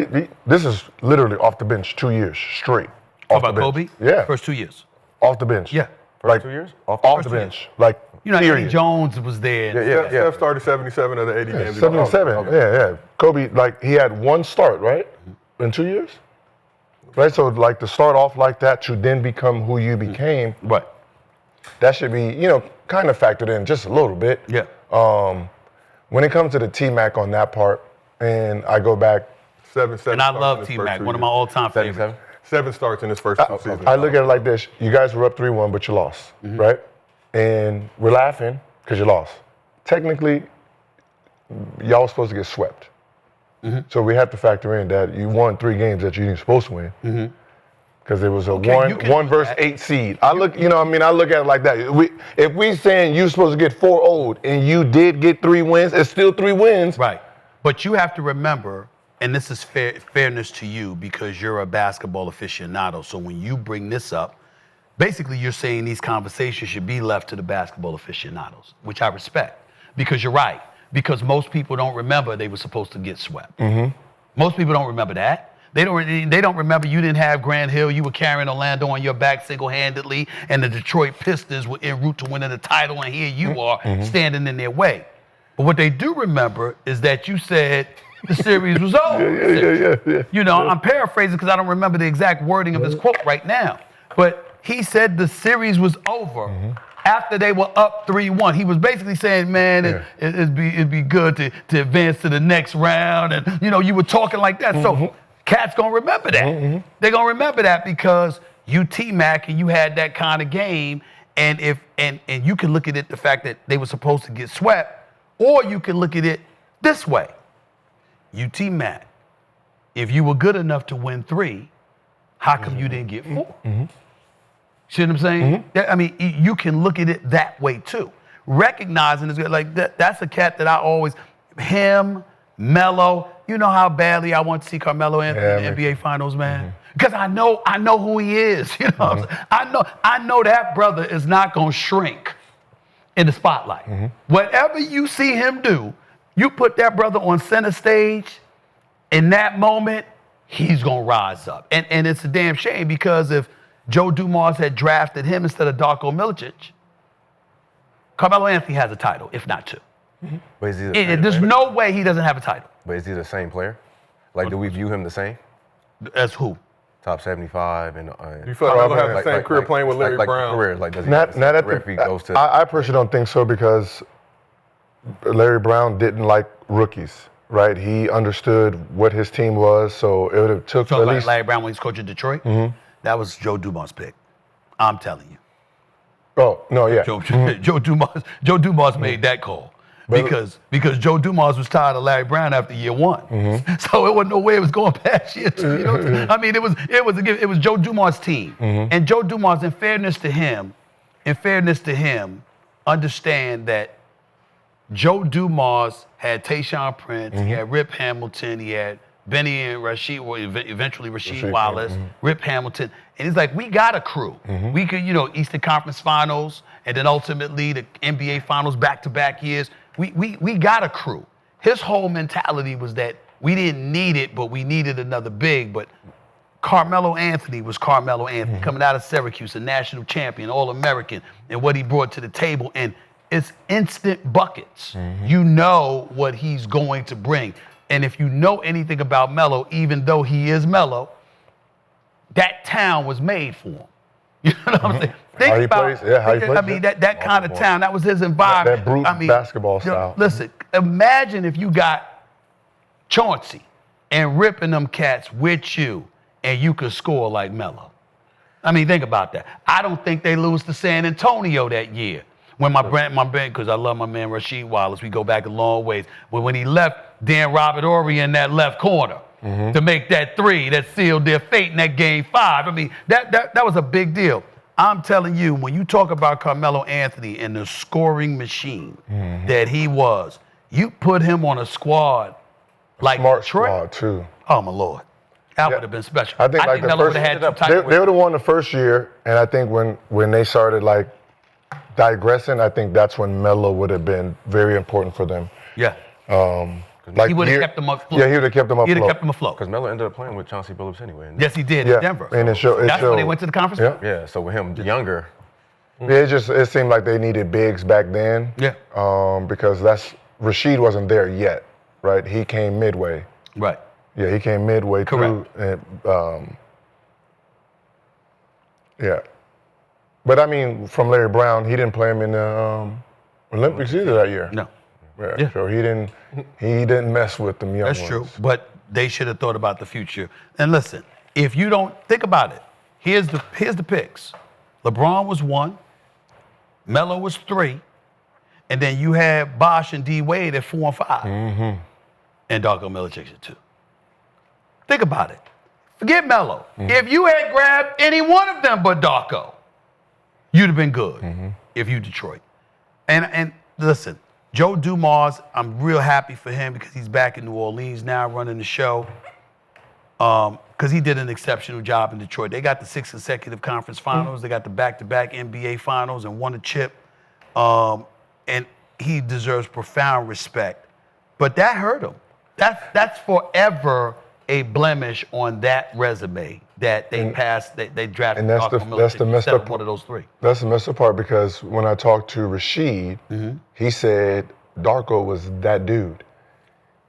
this is literally off the bench 2 years straight. Off about Kobe? Yeah. First 2 years. Off the bench. Yeah. Like 2 years? Off the bench. Like, Eddie Jones was there. Steph started 77 of the 80 games. 77, yeah. Kobe, he had 1 start, right? In 2 years? Right, so to start off like that to then become who you became. Right. That should be, kind of factored in just a little bit. Yeah. When it comes to the T-Mac on that part, and I go back. 7 And I love T-Mac, one of my all-time favorites. 7 starts in his first 2 seasons. I look at it like this. You guys were up 3-1, but you lost, right? And we're laughing because you lost. Technically, y'all were supposed to get swept. So we have to factor in that you won 3 games that you weren't supposed to win. Because it was a 1 versus 8 seed. I look at it like that. If we saying you're supposed to get 4-0 and you did get 3 wins, it's still 3 wins. Right. But you have to remember, and this is fairness to you because you're a basketball aficionado. So when you bring this up, basically you're saying these conversations should be left to the basketball aficionados, which I respect. Because you're right. Because most people don't remember they were supposed to get swept. Most people don't remember that. They don't remember you didn't have Grant Hill. You were carrying Orlando on your back single-handedly, and the Detroit Pistons were en route to winning the title, and here you are standing in their way. But what they do remember is that you said the series was over. Yeah. I'm paraphrasing because I don't remember the exact wording of his quote right now. But he said the series was over after they were up 3-1. He was basically saying, man, it'd be good to advance to the next round. And, you were talking like that. So cats gonna remember that. They're gonna remember that because you T-Mac and you had that kind of game. And you can look at it the fact that they were supposed to get swept, or you can look at it this way. You T-Mac, if you were good enough to win 3, how come you didn't get 4? See what I'm saying? I mean, you can look at it that way too. Recognizing it's like that's a cat that I always, Melo. You know how badly I want to see Carmelo Anthony in the NBA Finals, man. Because I know who he is. What I'm saying? I know that brother is not gonna shrink in the spotlight. Whatever you see him do, you put that brother on center stage. In that moment, he's gonna rise up, and it's a damn shame because if Joe Dumars had drafted him instead of Darko Milicic, Carmelo Anthony has a title, if not 2. But is he there's no way he doesn't have a title. But is he the same player? Like, do we view him the same? As who? Top 75 and. You feel like he'll have the same career playing with Larry Brown? Career, does he I personally don't think so because Larry Brown didn't like rookies, right? He understood what his team was, so it would have took at least. Larry Brown when he's coaching Detroit? That was Joe Dumars' pick. I'm telling you. Oh, no, yeah. Joe Dumars made that call. because Joe Dumars was tired of Larry Brown after year one. So it wasn't no way it was going past year two. You know? I mean, it was Joe Dumars' team. And Joe Dumars, in fairness to him, understand that Joe Dumars had Tayshaun Prince, he had Rip Hamilton, he had Benny and Rasheed, well, eventually Rasheed Wallace, Rip Hamilton. And he's like, we got a crew. We could, Eastern Conference Finals, and then ultimately the NBA Finals back-to-back years. We got a crew. His whole mentality was that we didn't need it, but we needed another big. But Carmelo Anthony was Carmelo Anthony, coming out of Syracuse, a national champion, All-American, and what he brought to the table. And it's instant buckets. You know what he's going to bring. And if you know anything about Melo, even though he is Melo, that town was made for him. You know what I'm saying? How he plays. I mean, that kind of town, that was his environment. That brute basketball style. Listen, imagine if you got Chauncey and ripping them cats with you, and you could score like Melo. I mean, think about that. I don't think they lose to San Antonio that year. When my brand, because I love my man Rasheed Wallace, we go back a long ways. When he left Dan Robert Horry in that left corner to make that three that sealed their fate in that game 5. I mean, that was a big deal. I'm telling you, when you talk about Carmelo Anthony and the scoring machine that he was, you put him on a squad like Smart Detroit. squad too. Oh my Lord, that would have been special. I think like the Melo first, would have had they would have won the first year, and I think when they started like digressing, I think that's when Melo would have been very important for them. Yeah. Like he would have kept them afloat. Yeah, he would have kept them afloat. He'd have kept them afloat. Because Melo ended up playing with Chauncey Billups anyway. Yes, he did in Denver. And it showed. That's when they went to the conference. Yeah, so with him younger. Yeah, it seemed like they needed bigs back then. Yeah. Because Rasheed wasn't there yet, right? He came midway. Right. Yeah, he came midway Correct. through. And, yeah. But I mean, from Larry Brown, he didn't play him in the Olympics either that year. No. Yeah. So he didn't mess with them young ones. That's true. But they should have thought about the future. And listen, if you don't think about it, here's the picks. LeBron was 1, Melo was 3, and then you had Bosh and D Wade at 4 and 5, and Darko Milicic at 2. Think about it. Forget Melo. If you had grabbed any one of them but Darko, you'd have been good if you Detroit. And listen, Joe Dumars, I'm real happy for him because he's back in New Orleans now running the show because he did an exceptional job in Detroit. They got the 6 consecutive conference finals. They got the back-to-back NBA finals and won a chip. And he deserves profound respect. But that hurt him. That's forever a blemish on that resume that they they drafted. And that's the messed up one of those 3. That's the messed up part because when I talked to Rasheed, he said Darko was that dude.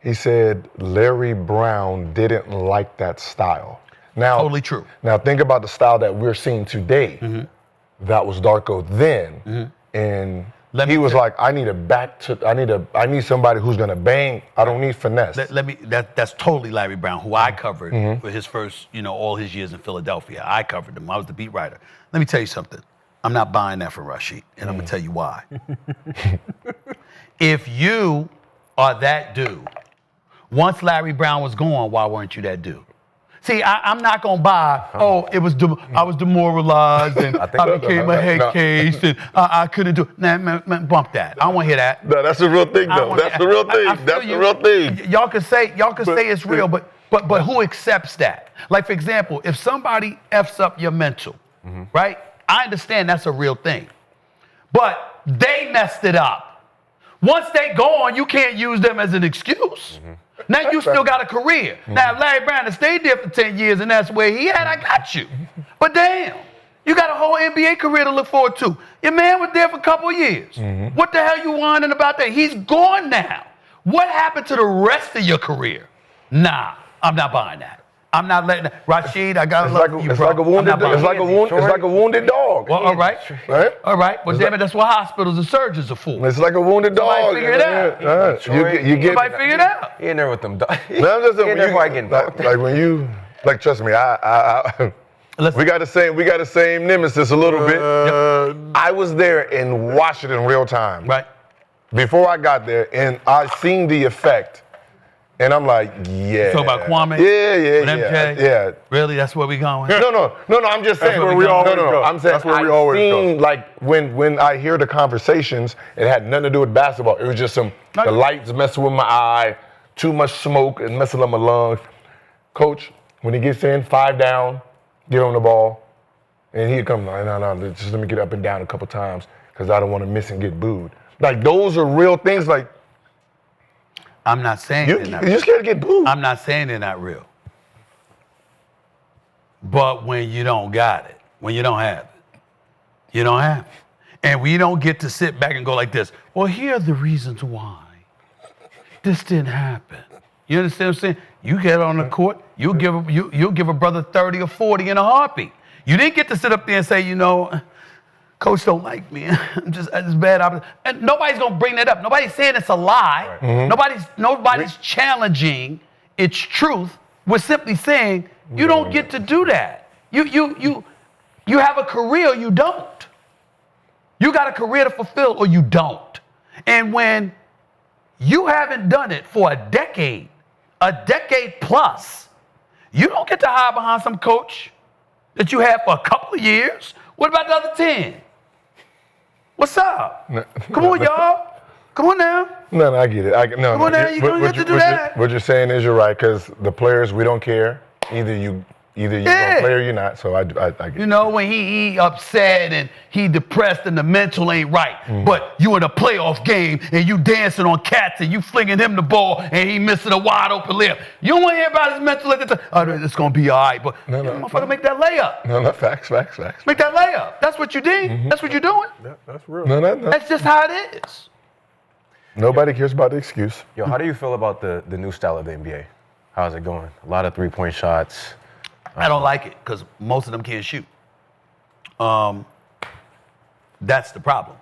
He said Larry Brown didn't like that style. Now, totally true. Now think about the style that we're seeing today. That was Darko then, and he was like, I need somebody who's gonna bang. I don't need finesse. That's totally Larry Brown, who I covered for his first, all his years in Philadelphia. I covered him. I was the beat writer. Let me tell you something. I'm not buying that from Rasheed, and I'm gonna tell you why. If you are that dude, once Larry Brown was gone, why weren't you that dude? See, I'm not gonna buy. I was demoralized and I became a head case and I couldn't do. Nah, man, bump that. I don't want to hear that. No, that's the real thing, though. That's the real thing. That's the real thing. Y'all can say it's real, but who accepts that? Like for example, if somebody f's up your mental, right? I understand that's a real thing, but they messed it up. Once they gone, you can't use them as an excuse. Now you still got a career. Now if Larry Brown had stayed there for 10 years and that's where he at, I got you. But damn, you got a whole NBA career to look forward to. Your man was there for a couple of years. What the hell you whining about that? He's gone now. What happened to the rest of your career? Nah, I'm not buying that. I'm not letting Rasheed, I gotta love you, it's bro. like a wounded dog. Well, all right. Right? All right. Well, damn it, that's what hospitals and surgeons are for. It's like a wounded dog. Somebody figure it out. Somebody figure it out. He in there with them dogs. He in there getting like when you trust me, we got the same nemesis a little bit. I was there and watched it in real time. Right. before I got there, and I seen the effect, and I'm like, yeah. Talk about Kwame? Yeah. MJ? Yeah. Really? That's where we going? No. I'm just saying. That's where we always go. I'm saying That's where we always go. Like when I hear the conversations, it had nothing to do with basketball. It was just the lights messing with my eye, too much smoke and messing up my lungs. Coach, when he gets in, 5 down, get on the ball, and he'd come, no, just let me get up and down a couple times because I don't want to miss and get booed. Like, those are real things. Like, I'm not saying they're not you're scared to get booed. I'm not saying they're not real. But when you don't got it, when you don't have it, you don't have it. And we don't get to sit back and go like this, well, here are the reasons why this didn't happen. You understand what I'm saying? You get on the court, you'll give a brother 30 or 40 in a heartbeat. You didn't get to sit up there and say, Coach don't like me. It's bad. And nobody's gonna bring that up. Nobody's saying it's a lie. Right. Nobody's challenging its truth. We're simply saying you don't get to do that. You have a career or you don't. You got a career to fulfill or you don't. And when you haven't done it for a decade plus, you don't get to hide behind some coach that you had for a couple of years. What about the other 10? What's up? Come on, y'all. Come on now. No, I get it. Come on now, you don't get to do that. What you're saying is you're right, because the players, we don't care. Either you're gonna play or you're not. So I get it. When he upset and he depressed and the mental ain't right, but you in a playoff game and you dancing on cats and you flinging him the ball and he missing a wide open layup. You don't want to hear about his mental at the time. Oh, it's gonna be all right, but motherfucker, make that layup. No, facts. Make that layup. That's what you did. That's what you're doing. That's real. No. That's just how it is. Nobody cares about the excuse. Yo, how do you feel about the new style of the NBA? How's it going? A lot of 3-point shots. I don't like it because most of them can't shoot. That's the problem.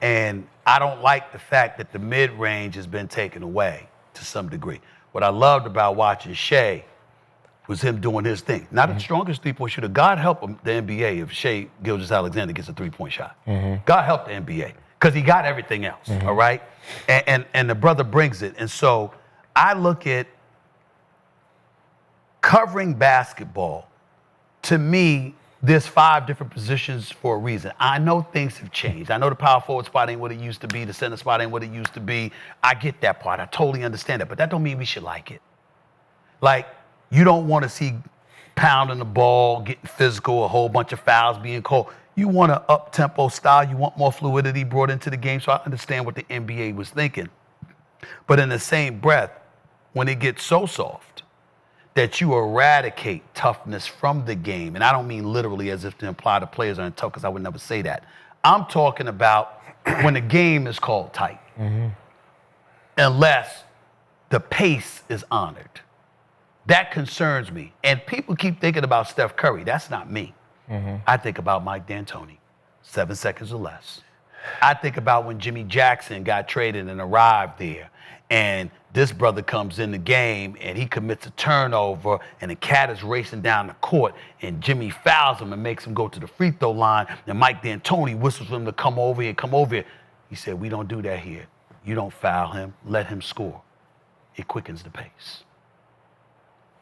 And I don't like the fact that the mid-range has been taken away to some degree. What I loved about watching Shai was him doing his thing. Not the strongest 3-point shooter. God help him, the NBA, if Shai Gilgeous-Alexander gets a 3-point shot. God help the NBA because he got everything else, all right? And the brother brings it. And so I look at covering basketball. To me, there's 5 different positions for a reason. I know things have changed. I know the power forward spot ain't what it used to be. The center spot ain't what it used to be. I get that part. I totally understand that. But that don't mean we should like it. Like, you don't want to see pounding the ball, getting physical, a whole bunch of fouls being called. You want an up-tempo style. You want more fluidity brought into the game. So I understand what the NBA was thinking. But in the same breath, when it gets so soft that you eradicate toughness from the game, and I don't mean literally as if to imply the players aren't tough, because I would never say that. I'm talking about when the game is called tight, unless the pace is honored. That concerns me. And people keep thinking about Steph Curry. That's not me. I think about Mike D'Antoni, 7 seconds or less. I think about when Jimmy Jackson got traded and arrived there, and this brother comes in the game and he commits a turnover and the cat is racing down the court and Jimmy fouls him and makes him go to the free throw line, and Mike D'Antoni whistles for him to come over here. He said, we don't do that here. You don't foul him, let him score. It quickens the pace.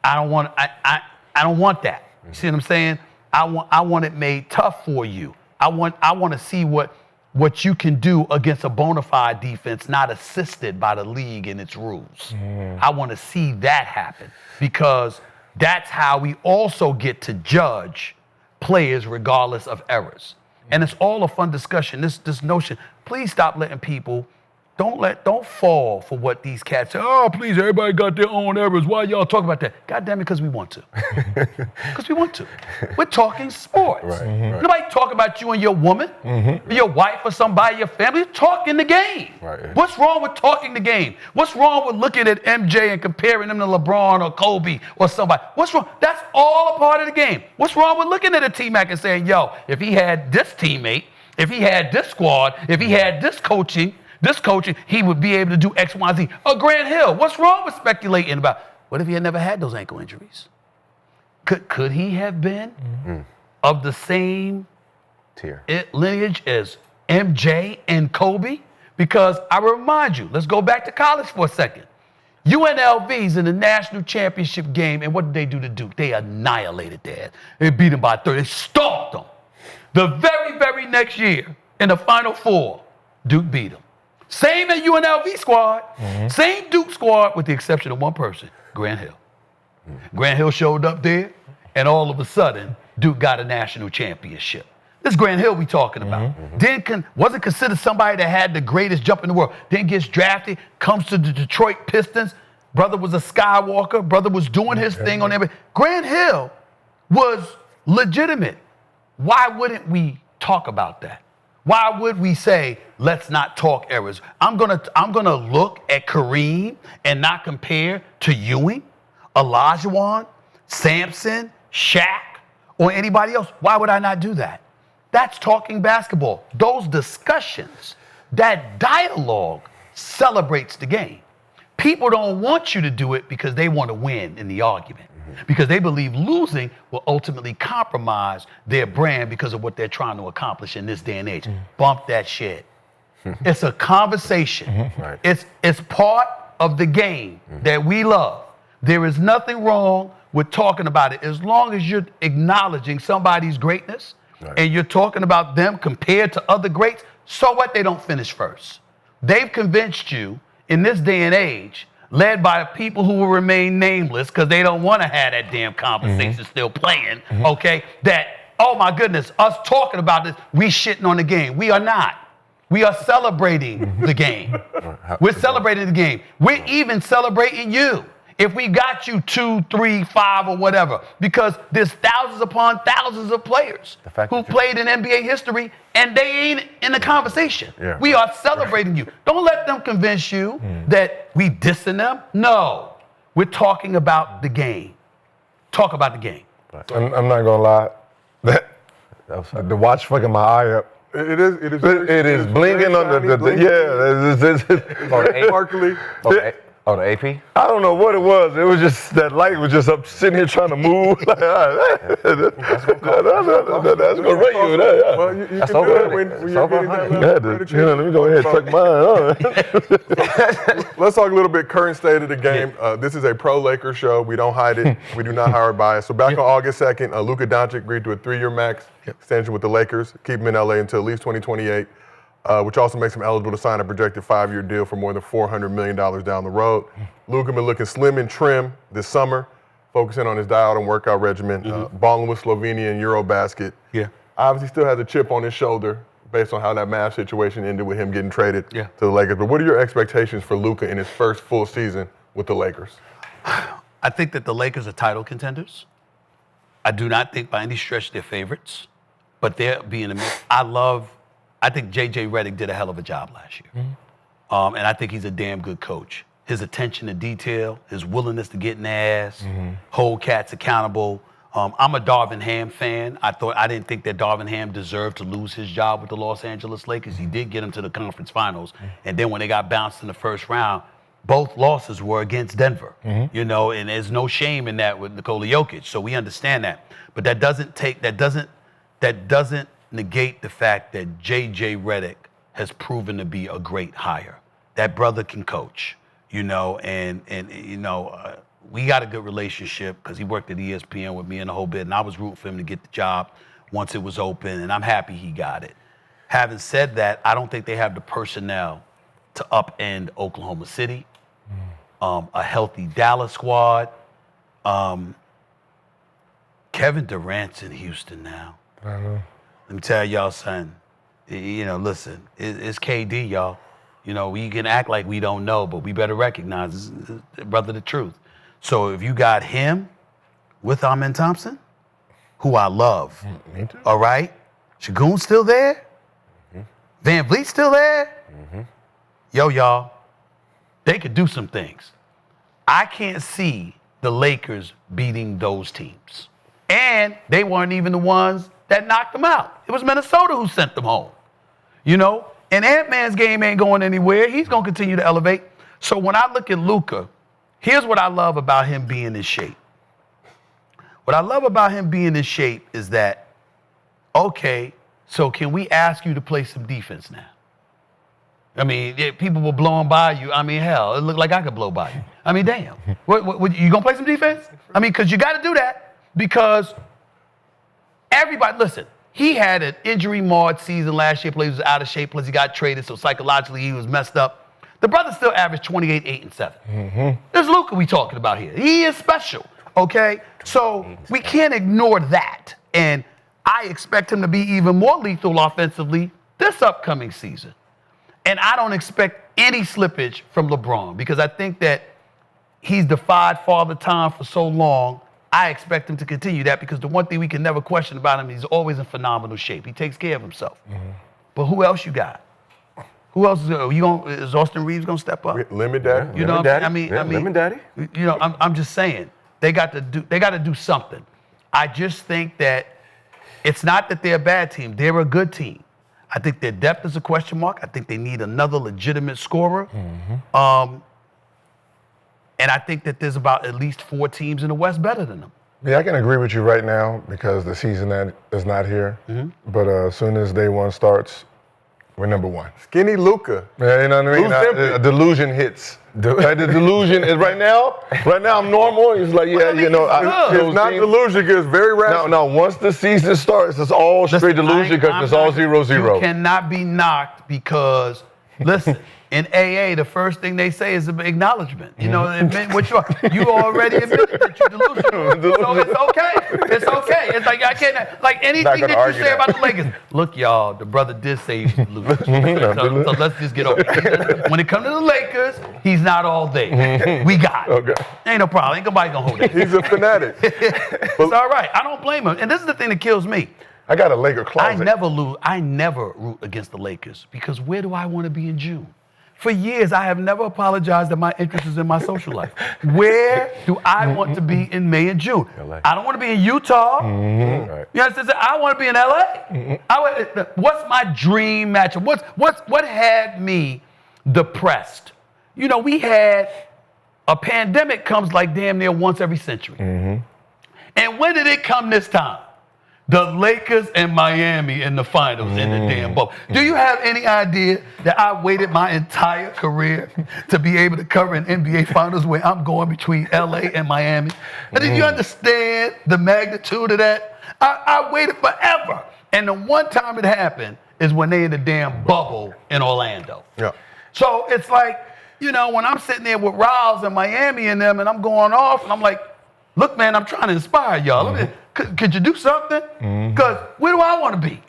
I don't want that. You see what I'm saying? I want it made tough for you. I want to see what you can do against a bona fide defense not assisted by the league and its rules. I want to see that happen, because that's how we also get to judge players regardless of errors. And it's all a fun discussion. This notion, please stop letting people, don't fall for what these cats say. Oh, please, everybody got their own errors. Why y'all talking about that? God damn it, because we want to. Because we want to. We're talking sports. Right. Nobody talking about you and your woman, or your wife or somebody, your family. You're talking the game. Right. What's wrong with talking the game? What's wrong with looking at MJ and comparing him to LeBron or Kobe or somebody? What's wrong? That's all a part of the game. What's wrong with looking at a T-Mac and saying, yo, if he had this teammate, if he had this squad, if he had this coaching, he would be able to do X, Y, Z. Or Grant Hill, what's wrong with speculating about, what if he had never had those ankle injuries? Could he have been of the same tier lineage as MJ and Kobe? Because I remind you, let's go back to college for a second. UNLV's in the national championship game, and what did they do to Duke? They annihilated their ass. They beat them by 30. They stomped them. The very, very next year, in the Final Four, Duke beat them. Same at UNLV squad, same Duke squad, with the exception of one person, Grant Hill. Grant Hill showed up there, and all of a sudden, Duke got a national championship. This Grant Hill we talking about. Wasn't considered somebody that had the greatest jump in the world. Then gets drafted, comes to the Detroit Pistons. Brother was a Skywalker. Brother was doing his thing on everything. Grant Hill was legitimate. Why wouldn't we talk about that? Why would we say, let's not talk errors? I'm gonna look at Kareem and not compare to Ewing, Olajuwon, Sampson, Shaq, or anybody else. Why would I not do that? That's talking basketball. Those discussions, that dialogue celebrates the game. People don't want you to do it because they want to win in the argument. Because they believe losing will ultimately compromise their brand because of what they're trying to accomplish in this day and age. Bump that shit. It's a conversation. Right. It's part of the game that we love. There is nothing wrong with talking about it as long as you're acknowledging somebody's greatness and you're talking about them compared to other greats. So what? They don't finish first. They've convinced you in this day and age, led by people who will remain nameless because they don't want to have that damn conversation still playing, okay, that, oh my goodness, us talking about this, we shitting on the game. We are not. We are celebrating the game. We're celebrating the game. We're even celebrating you. If we got you 2, 3, 5, or whatever, because there's thousands upon thousands of players who played in NBA history and they ain't in the conversation. Yeah. We are celebrating you. Don't let them convince you that we dissing them. No, we're talking about the game. Talk about the game. I'm not gonna lie. The watch fucking my eye up. It is blinking on it's sparkly. Oh, the AP? I don't know what it was. It was just that light was just up sitting here trying to move. Like, that's gonna run you. Well, you can do it when you're getting that level. Let me go ahead and tuck mine on. Let's talk a little bit current state of the game. This is a pro Lakers show. We don't hide it. We do not hire bias. So back on August 2nd, Luka Doncic agreed to a 3-year max extension with the Lakers, keep him in LA until at least 2028. Which also makes him eligible to sign a projected 5-year deal for more than $400 million down the road. Luka been looking slim and trim this summer, focusing on his diet and workout regimen, balling with Slovenia in Eurobasket. Yeah. Obviously still has a chip on his shoulder based on how that Mavs situation ended with him getting traded to the Lakers. But what are your expectations for Luka in his first full season with the Lakers? I think that the Lakers are title contenders. I do not think by any stretch they're favorites, but they're being a mix. I think J.J. Redick did a hell of a job last year. And I think he's a damn good coach. His attention to detail, his willingness to get in the ass, hold cats accountable. I'm a Darvin Ham fan. I didn't think that Darvin Ham deserved to lose his job with the Los Angeles Lakers. He did get him to the conference finals. And then when they got bounced in the first round, both losses were against Denver. You know, and there's no shame in that with Nikola Jokic. So we understand that. But that doesn't negate the fact that J.J. Redick has proven to be a great hire. That brother can coach, you know, and we got a good relationship because he worked at ESPN with me and the whole bit, and I was rooting for him to get the job once it was open, and I'm happy he got it. Having said that, I don't think they have the personnel to upend Oklahoma City, a healthy Dallas squad. Kevin Durant's in Houston now. Let me tell y'all, son, listen, it's KD, y'all. We can act like we don't know, but we better recognize it's brother the truth. So if you got him with Amen Thompson, who I love, all right? Shagun's still there? Van Vliet's still there? Yo, y'all, they could do some things. I can't see the Lakers beating those teams. And they weren't even the ones that knocked them out. It was Minnesota who sent them home. And Ant-Man's game ain't going anywhere. He's going to continue to elevate. So when I look at Luka, here's what I love about him being in shape. What I love about him being in shape is that, okay, so can we ask you to play some defense now? I mean, people were blowing by you. I mean, hell, it looked like I could blow by you. I mean, damn. What, you gonna play some defense? I mean, because you got to do that because everybody, listen, he had an injury-marred season last year, plus he was out of shape, plus he got traded, so psychologically he was messed up. The brother still averaged 28, 8, and 7. There's Luka we talking about here. He is special, okay? So we can't ignore that. And I expect him to be even more lethal offensively this upcoming season. And I don't expect any slippage from LeBron because I think that he's defied Father Time for so long. I expect him to continue that because the one thing we can never question about him, he's always in phenomenal shape. He takes care of himself. But who else you got? Who else is Austin Reeves gonna step up? Lemon Daddy. You know what I mean? Lemon Daddy. You know, I'm just saying they got to do something. I just think that it's not that they're a bad team; they're a good team. I think their depth is a question mark. I think they need another legitimate scorer. And I think that there's about at least 4 teams in the West better than them. Yeah, I can agree with you right now because the season is not here. But as soon as day one starts, we're number 1. Skinny Luka. Yeah, you know what I mean? A delusion hits. Right, the delusion is right now I'm normal. It's like, yeah, you know. It's not delusion, it's very rational. No, once the season starts, it's all straight delusion because it's all 0-0. You cannot be knocked because, listen, in AA, the first thing they say is an acknowledgement. You know, what you already admitted that you're delusional. So it's okay. It's okay. It's like I can't like anything that you say about the Lakers. Look, y'all, the brother did say he's delusional. So let's just get over it. When it comes to the Lakers, he's not all there. We got it. Okay. Ain't no problem. Ain't nobody gonna hold it. He's a fanatic. It's all right. I don't blame him. And this is the thing that kills me. I got a Laker closet. I never root against the Lakers because where do I want to be in June? For years, I have never apologized that my interest is in my social life. Where do I want to be in May and June? LA. I don't want to be in Utah. Right. You understand? I want to be in LA. What's my dream matchup? What had me depressed? You know, we had a pandemic comes like damn near once every century. And when did it come this time? The Lakers and Miami in the finals in the damn bubble. Do you have any idea that I waited my entire career to be able to cover an NBA finals where I'm going between LA and Miami? And did you understand the magnitude of that? I waited forever. And the one time it happened is when they in the damn bubble in Orlando. Yeah. So it's like, you know, when I'm sitting there with Riles and Miami and them and I'm going off and I'm like, look, man, I'm trying to inspire y'all. Could you do something? Because where do I want to be?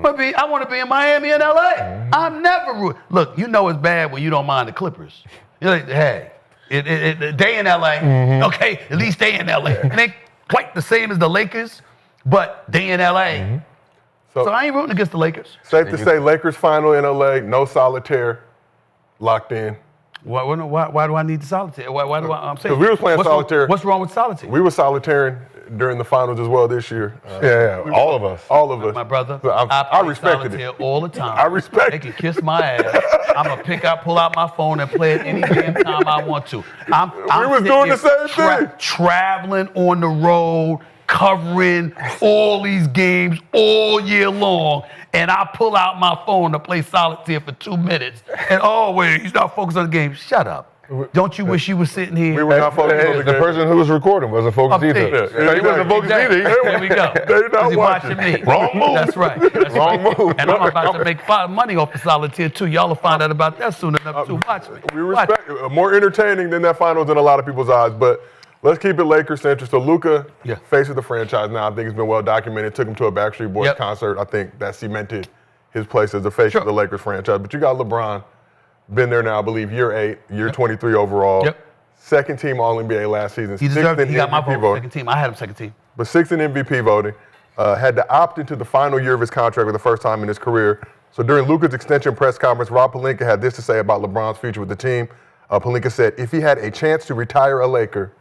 I want to be in Miami and LA. I'm never look, you know it's bad when you don't mind the Clippers. You're like, hey, they in LA. Okay, at least they in LA. It ain't quite the same as the Lakers, but they in LA. So I ain't rooting against the Lakers. Safe to say, Lakers final in LA, no solitaire, locked in. Why do I need the solitaire? Why do I'm saying? Because we was playing solitaire. What's wrong with solitaire? We were solitairing during the finals as well this year. Yeah, all of us. All of us. My brother, So I respected solitaire it. all the time. I respect They can kiss my ass. I'm gonna pull out my phone and play it any damn time I want to. I'm was doing the sitting same here thing. Traveling on the road, covering all these games all year long, and I pull out my phone to play solitaire for 2 minutes. And oh wait, he's not focused on the game. Shut up. Don't you wish you were sitting here? We were not focused on the The game. person who was recording wasn't focused either. Yeah, He wasn't focused Exactly. either. There we go. They not Because he watching. watching me. Wrong move. That's right. Wrong move. And I'm about to make money off the solitaire too. Y'all will find out about that soon enough too. Watch me. We respect it. More entertaining than that finals in a lot of people's eyes. But let's keep it Lakers centric. So Luka, face of the franchise now. I think it's been well documented. Took him to a Backstreet Boys concert. I think that cemented his place as the face of the Lakers franchise. But you got LeBron, been there now, I believe, year 8, year 23 overall. Second team All-NBA last season. He deserved it. He got my vote for voting. second team. I had him second team. But 6th in MVP voting. Had to opt into the final year of his contract for the first time in his career. So during Luka's extension press conference, Rob Pelinka had this to say about LeBron's future with the team. Pelinka said, if he had a chance to retire a Laker,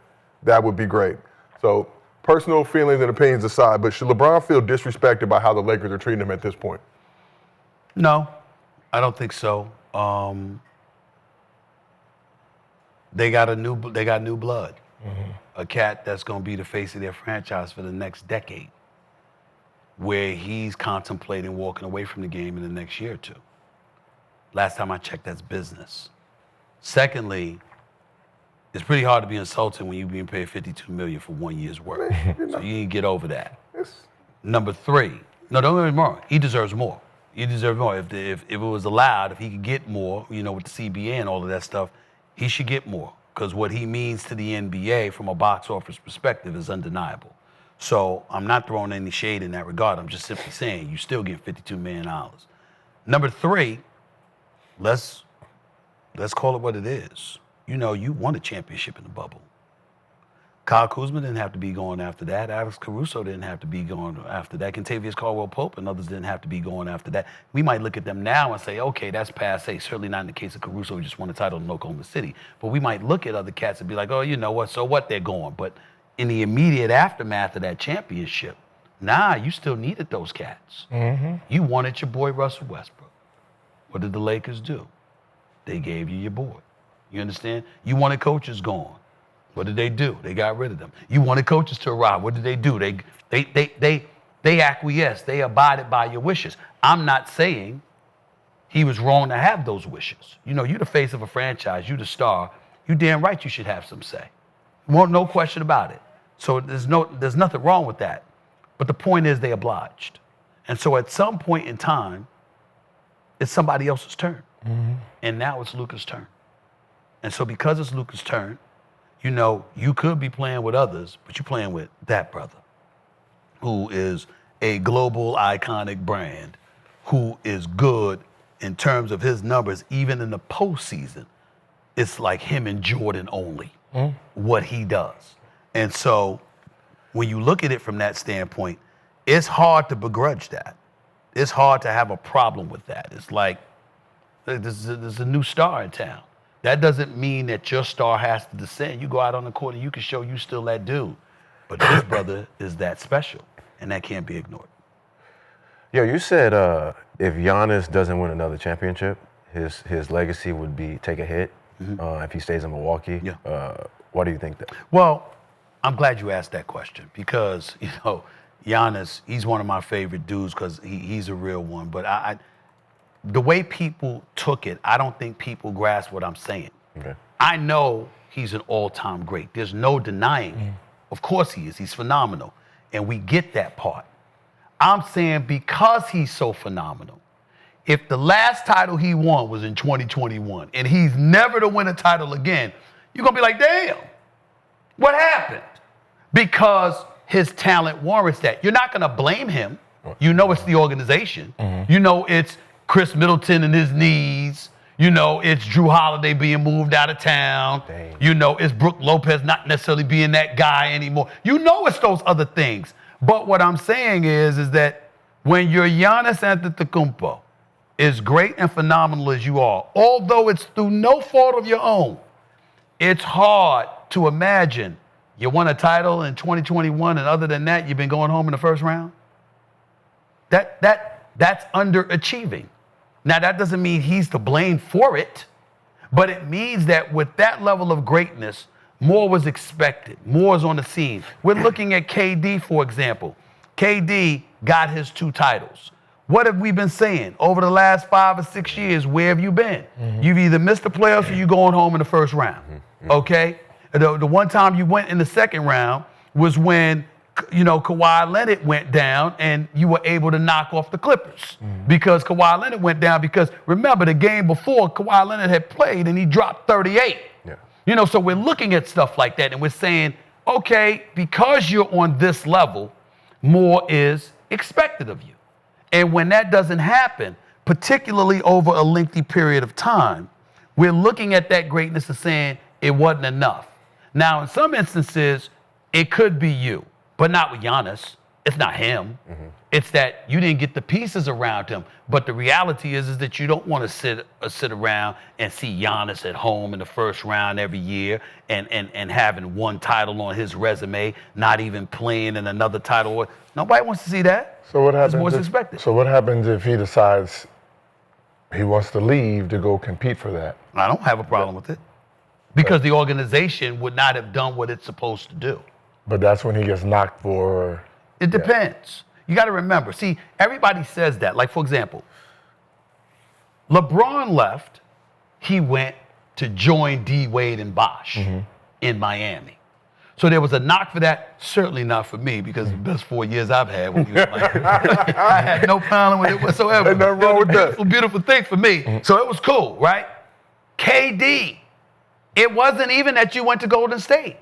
that would be great. So personal feelings and opinions aside, but should LeBron feel disrespected by how the Lakers are treating him at this point? No, I don't think so. They got new blood. A cat that's going to be the face of their franchise for the next decade, where he's contemplating walking away from the game in the next year or two. Last time I checked, that's business. Secondly, it's pretty hard to be insulted when you're being paid $52 million for 1 year's work. So you need to get over that. Number 3, no, don't get me wrong. He deserves more. He deserves more. If it was allowed, if he could get more, with the CBA and all of that stuff, he should get more. Because what he means to the NBA from a box office perspective is undeniable. So I'm not throwing any shade in that regard. I'm just simply saying you still get $52 million. Number 3, let's call it what it is. You won a championship in the bubble. Kyle Kuzma didn't have to be going after that. Alex Caruso didn't have to be going after that. Kentavious Caldwell-Pope and others didn't have to be going after that. We might look at them now and say, okay, that's passé. Certainly not in the case of Caruso, who just won a title in Oklahoma City. But we might look at other cats and be like, oh, you know what, so what, they're going. But in the immediate aftermath of that championship, you still needed those cats. Mm-hmm. You wanted your boy Russell Westbrook. What did the Lakers do? They gave you your boy. You understand? You wanted coaches gone. What did they do? They got rid of them. You wanted coaches to arrive. What did they do? They acquiesced. They abided by your wishes. I'm not saying he was wrong to have those wishes. You're the face of a franchise. You the star. You damn right you should have some say. No question about it. So there's nothing wrong with that. But the point is they obliged. And so at some point in time, it's somebody else's turn. Mm-hmm. And now it's Luka's turn. And so because it's Luka's turn, you could be playing with others, but you're playing with that brother who is a global iconic brand, who is good in terms of his numbers, even in the postseason. It's like him and Jordan only, what he does. And so when you look at it from that standpoint, it's hard to begrudge that. It's hard to have a problem with that. It's like, there's a new star in town. That doesn't mean that your star has to descend. You go out on the court and you can show you still that dude. But this brother is that special, and that can't be ignored. Yo, you said if Giannis doesn't win another championship, his legacy would take a hit if he stays in Milwaukee. Yeah. Why do you think that? Well, I'm glad you asked that question because, Giannis, he's one of my favorite dudes because he's a real one. But the way people took it, I don't think people grasp what I'm saying. Okay. I know he's an all-time great. There's no denying it. Of course he is. He's phenomenal. And we get that part. I'm saying because he's so phenomenal, if the last title he won was in 2021 and he's never to win a title again, you're going to be like, damn, what happened? Because his talent warrants that. You're not going to blame him. It's the organization. Mm-hmm. It's Chris Middleton and his knees. It's Drew Holiday being moved out of town. Dang. It's Brook Lopez not necessarily being that guy anymore. It's those other things. But what I'm saying is that when you're Giannis Antetokounmpo, as great and phenomenal as you are, although it's through no fault of your own, it's hard to imagine you won a title in 2021 and other than that, you've been going home in the first round. That's underachieving. Now, that doesn't mean he's to blame for it, but it means that with that level of greatness, more was expected. More is on the scene. We're looking at KD, for example. KD got his 2 titles. What have we been saying? Over the last 5 or 6 years, where have you been? Mm-hmm. You've either missed the playoffs or you're going home in the first round, okay? The one time you went in the second round was when Kawhi Leonard went down and you were able to knock off the Clippers because Kawhi Leonard went down because, remember, the game before Kawhi Leonard had played and he dropped 38. Yeah. So we're looking at stuff like that and we're saying, okay, because you're on this level, more is expected of you. And when that doesn't happen, particularly over a lengthy period of time, we're looking at that greatness and saying it wasn't enough. Now, in some instances, it could be you. But not with Giannis. It's not him. Mm-hmm. It's that you didn't get the pieces around him. But the reality is that you don't want to sit around and see Giannis at home in the first round every year and having one title on his resume, not even playing in another title. Nobody wants to see that. So what happens? It's more expected. So what happens if he decides he wants to leave to go compete for that? I don't have a problem with it. Because the organization would not have done what it's supposed to do. But that's when he gets knocked for... It depends. You got to remember. See, everybody says that. Like, for example, LeBron left, he went to join D. Wade and Bosh in Miami. So there was a knock for that. Certainly not for me, because the best 4 years I've had when we were playing. I had no problem with it whatsoever. Ain't nothing wrong with that. Beautiful, beautiful thing for me. So it was cool, right? KD, it wasn't even that you went to Golden State.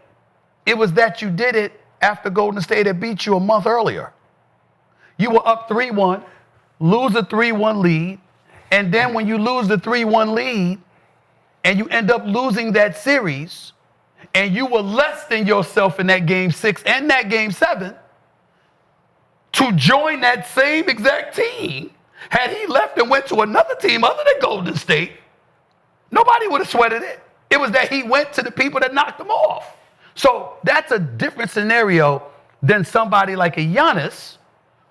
It was that you did it after Golden State had beat you a month earlier. You were up 3-1, lose a 3-1 lead, and then when you lose the 3-1 lead and you end up losing that series, and you were less than yourself in that Game 6 and that Game 7, to join that same exact team, had he left and went to another team other than Golden State, nobody would have sweated it. It was that he went to the people that knocked him off. So that's a different scenario than somebody like a Giannis,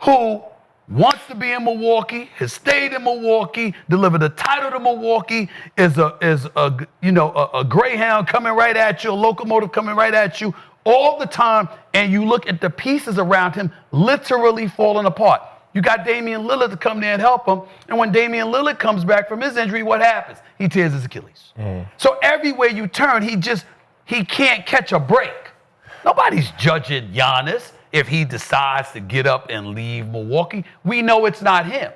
who wants to be in Milwaukee, has stayed in Milwaukee, delivered a title to Milwaukee, is a Greyhound coming right at you, a locomotive coming right at you all the time, and you look at the pieces around him literally falling apart. You got Damian Lillard to come there and help him, and when Damian Lillard comes back from his injury, what happens? He tears his Achilles. So everywhere you turn, he can't catch a break. Nobody's judging Giannis if he decides to get up and leave Milwaukee. We know it's not him.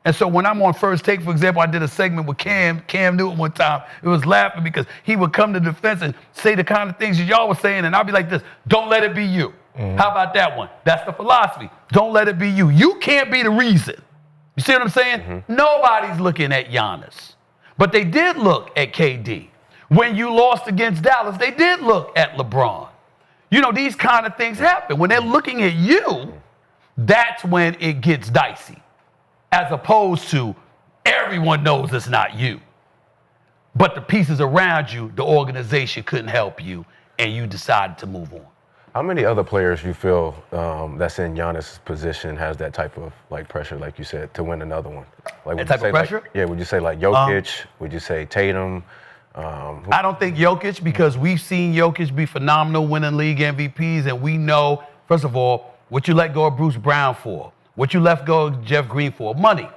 And so when I'm on First Take, for example, I did a segment with Cam Newton one time. It was laughing because he would come to the defense and say the kind of things that y'all were saying, and I'll be like this: don't let it be you. How about that one? That's the philosophy. Don't let it be you. You can't be the reason. You see what I'm saying? Nobody's looking at Giannis. But they did look at KD. When you lost against Dallas, they did look at LeBron. You know, these kind of things happen. When they're looking at you, that's when it gets dicey. As opposed to everyone knows it's not you. But the pieces around you, the organization couldn't help you, and you decided to move on. How many other players you feel that's in Giannis' position has that type of pressure, like you said, to win another one? Like, that type of pressure? Would you say like Jokic? Would you say Tatum? I don't think Jokic, because we've seen Jokic be phenomenal, winning league MVPs, and we know, first of all, what you let go of Bruce Brown for, what you let go of Jeff Green for, money.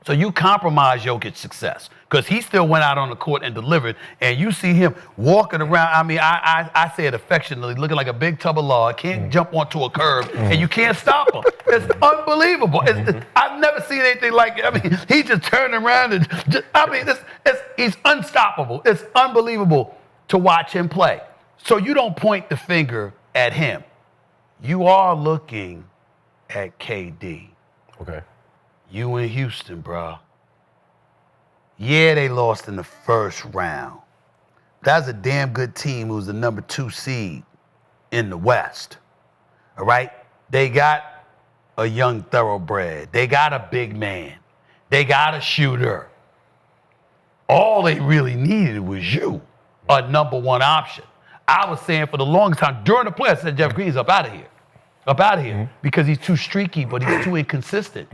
So you compromise Jokic's success, because he still went out on the court and delivered, and you see him walking around, I mean, I say it affectionately, looking like a big tub of lard, can't jump onto a curb, and you can't stop him. It's unbelievable. I've never seen anything like it. I mean, he just turned around and he's unstoppable. It's unbelievable to watch him play. So you don't point the finger at him. You are looking at KD. Okay. You in Houston, bro. Yeah, they lost in the first round. That's a damn good team who was the number 2 seed in the West. All right? They got a young thoroughbred. They got a big man. They got a shooter. All they really needed was you, a number 1 option. I was saying for the longest time during the play, I said, Jeff Green's up out of here. Up out of here. Because he's too streaky, but he's too inconsistent.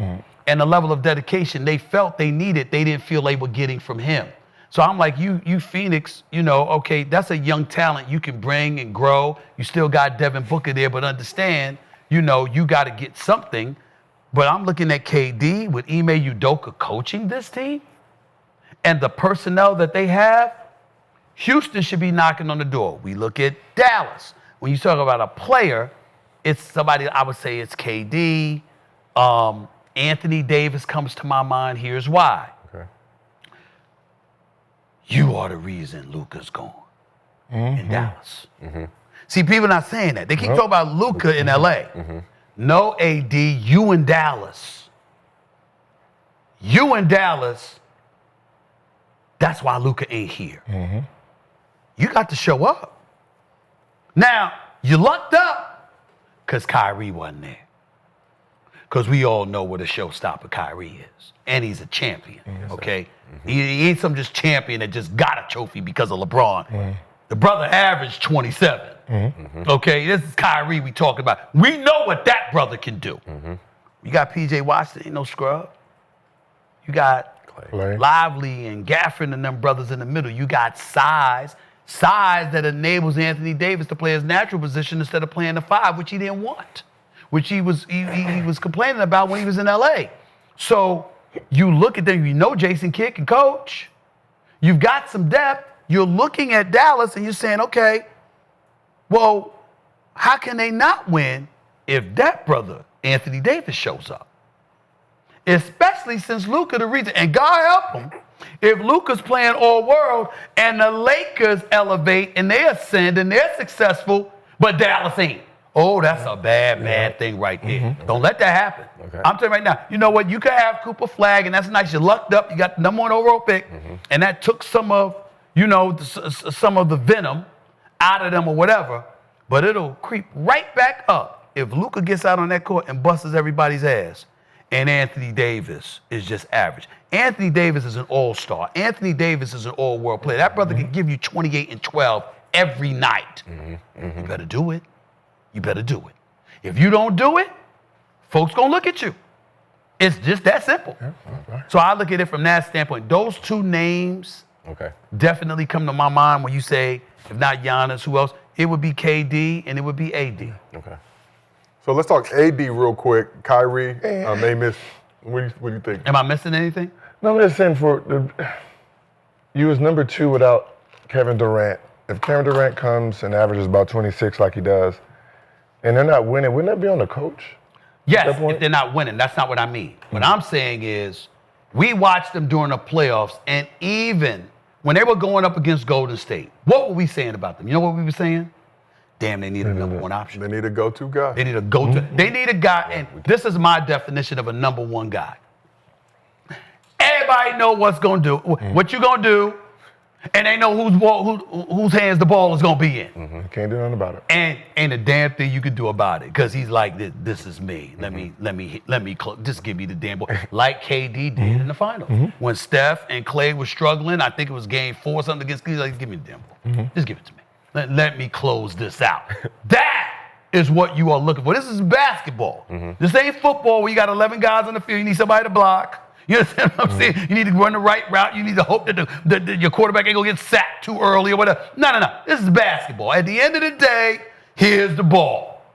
And the level of dedication they felt they needed, they didn't feel they were getting from him. So I'm like, you Phoenix, okay, that's a young talent you can bring and grow. You still got Devin Booker there, but understand, you got to get something. But I'm looking at KD with Ime Udoka coaching this team and the personnel that they have. Houston should be knocking on the door. We look at Dallas. When you talk about a player, it's somebody, I would say it's KD. Anthony Davis comes to my mind. Here's why. Okay. You are the reason Luka's gone in Dallas. See, people not saying that. They keep talking about Luka in LA. No, AD, you in Dallas. You in Dallas, that's why Luka ain't here. You got to show up. Now, you lucked up because Kyrie wasn't there. Because we all know what a showstopper Kyrie is. And he's a champion, okay? He ain't some just champion that just got a trophy because of LeBron. The brother averaged 27, okay? This is Kyrie we talking about. We know what that brother can do. You got P.J. Washington, ain't no scrub. You got Clay. Lively and Gafford and them brothers in the middle. You got size that enables Anthony Davis to play his natural position instead of playing the 5, which he didn't want. Which he was complaining about when he was in LA. So You look at them, you know Jason Kidd can coach. You've got some depth. You're looking at Dallas and you're saying, okay, well, how can they not win if that brother, Anthony Davis, shows up? Especially since Luka the reason, and God help him, if Luka's playing all world and the Lakers elevate and they ascend and they're successful, but Dallas ain't. Oh, that's a bad thing right there. Don't let that happen. Okay. I'm telling you right now, you know what? You could have Cooper Flag, and that's nice. You lucked up. You got the number 1 overall pick, and that took some of, some of the venom out of them or whatever, but it'll creep right back up if Luka gets out on that court and busts everybody's ass. And Anthony Davis is just average. Anthony Davis is an all-star. Anthony Davis is an all-world player. That brother can give you 28 and 12 every night. You better do it. You better do it. If you don't do it, folks gonna look at you. It's just that simple. So I look at it from that standpoint. Those two names definitely come to my mind when you say, if not Giannis, who else? It would be KD and it would be AD. Okay. So let's talk AD real quick. Kyrie may miss. What do you think? Am I missing anything? No, I'm just saying you was number 2 without Kevin Durant. If Kevin Durant comes and averages about 26 like he does, and they're not winning, wouldn't that be on the coach? Yes, if they're not winning. That's not what I mean. What I'm saying is we watched them during the playoffs, and even when they were going up against Golden State, what were we saying about them? You know what we were saying? Damn, they need a number 1 option. They need a go-to guy. They need a go-to. They need a guy, and this is my definition of a number 1 guy. Everybody know what's going to do, what you're going to do, and they know whose hands the ball is going to be in. Can't do nothing about it. And ain't a damn thing you can do about it, because he's like, this is me. Let me just give me the damn ball. Like KD did in the finals. When Steph and Clay were struggling, I think it was game 4 or something against Cleveland, like, give me the damn ball. Just give it to me. Let me close this out. That is what you are looking for. This is basketball. This ain't football where you got 11 guys on the field. You need somebody to block. You understand what I'm saying? You need to run the right route. You need to hope that your quarterback ain't going to get sacked too early or whatever. No. This is basketball. At the end of the day, here's the ball.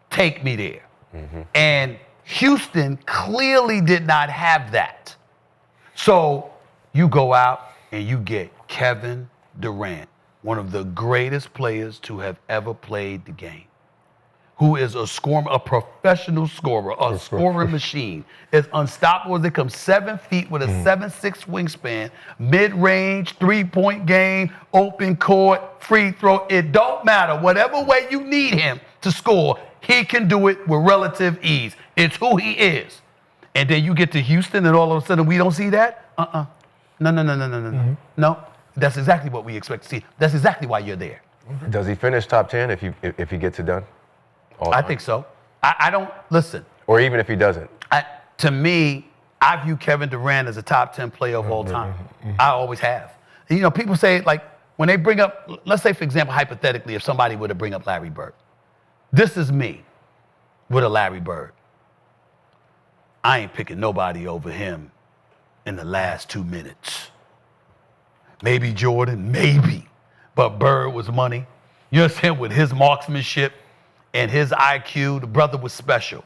Take me there. And Houston clearly did not have that. So you go out and you get Kevin Durant, one of the greatest players to have ever played the game, who is a professional scorer, a scoring machine, is unstoppable as they come, 7 feet with a 7'6" wingspan, mid-range, 3-point game, open court, free throw. It don't matter. Whatever way you need him to score, he can do it with relative ease. It's who he is. And then you get to Houston and all of a sudden we don't see that? No. No. That's exactly what we expect to see. That's exactly why you're there. Does he finish top 10 if he gets it done? I think so. I don't, listen. Or even if he doesn't. To me, I view Kevin Durant as a top 10 player of all time. I always have. You know, people say, like, when they bring up, let's say, for example, hypothetically, if somebody were to bring up Larry Bird. This is me with a Larry Bird. I ain't picking nobody over him in the last 2 minutes. Maybe Jordan, maybe. But Bird was money. You understand? With his marksmanship and his IQ, the brother was special.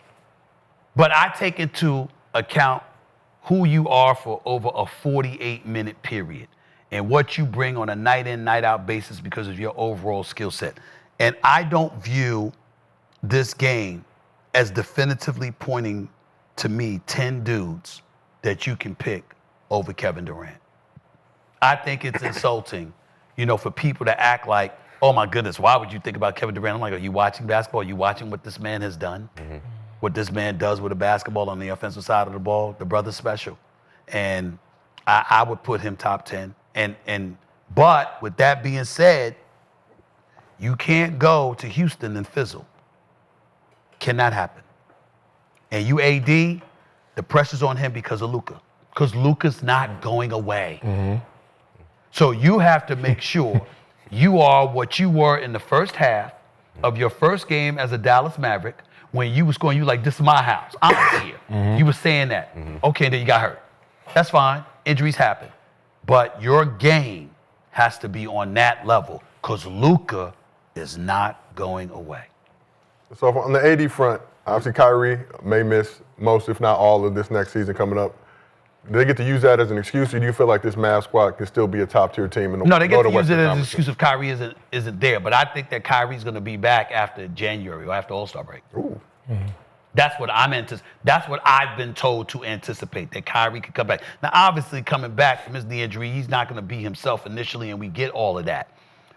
But I take into account who you are for over a 48-minute period and what you bring on a night-in, night-out basis because of your overall skill set. And I don't view this game as definitively pointing to me 10 dudes that you can pick over Kevin Durant. I think it's insulting, for people to act like, oh my goodness, why would you think about Kevin Durant? I'm like, are you watching basketball? Are you watching what this man has done? What this man does with a basketball on the offensive side of the ball? The brother's special. And I would put him top 10. But with that being said, you can't go to Houston and fizzle. Cannot happen. And you AD, the pressure's on him because of Luka. Because Luka's not going away. So you have to make sure you are what you were in the first half of your first game as a Dallas Maverick when you was going, you like, this is my house. I'm here. You were saying that. Okay, then you got hurt. That's fine. Injuries happen. But your game has to be on that level because Luka is not going away. So on the AD front, obviously Kyrie may miss most, if not all, of this next season coming up. Do they get to use that as an excuse, or do you feel like this Mavs squad can still be a top-tier team? No, they get to use it as an excuse if Kyrie isn't there. But I think that Kyrie's going to be back after January or after All-Star break. Ooh. Mm-hmm. That's what That's what I've been told to anticipate, that Kyrie could come back. Now, obviously, coming back from his knee injury, he's not going to be himself initially, and we get all of that.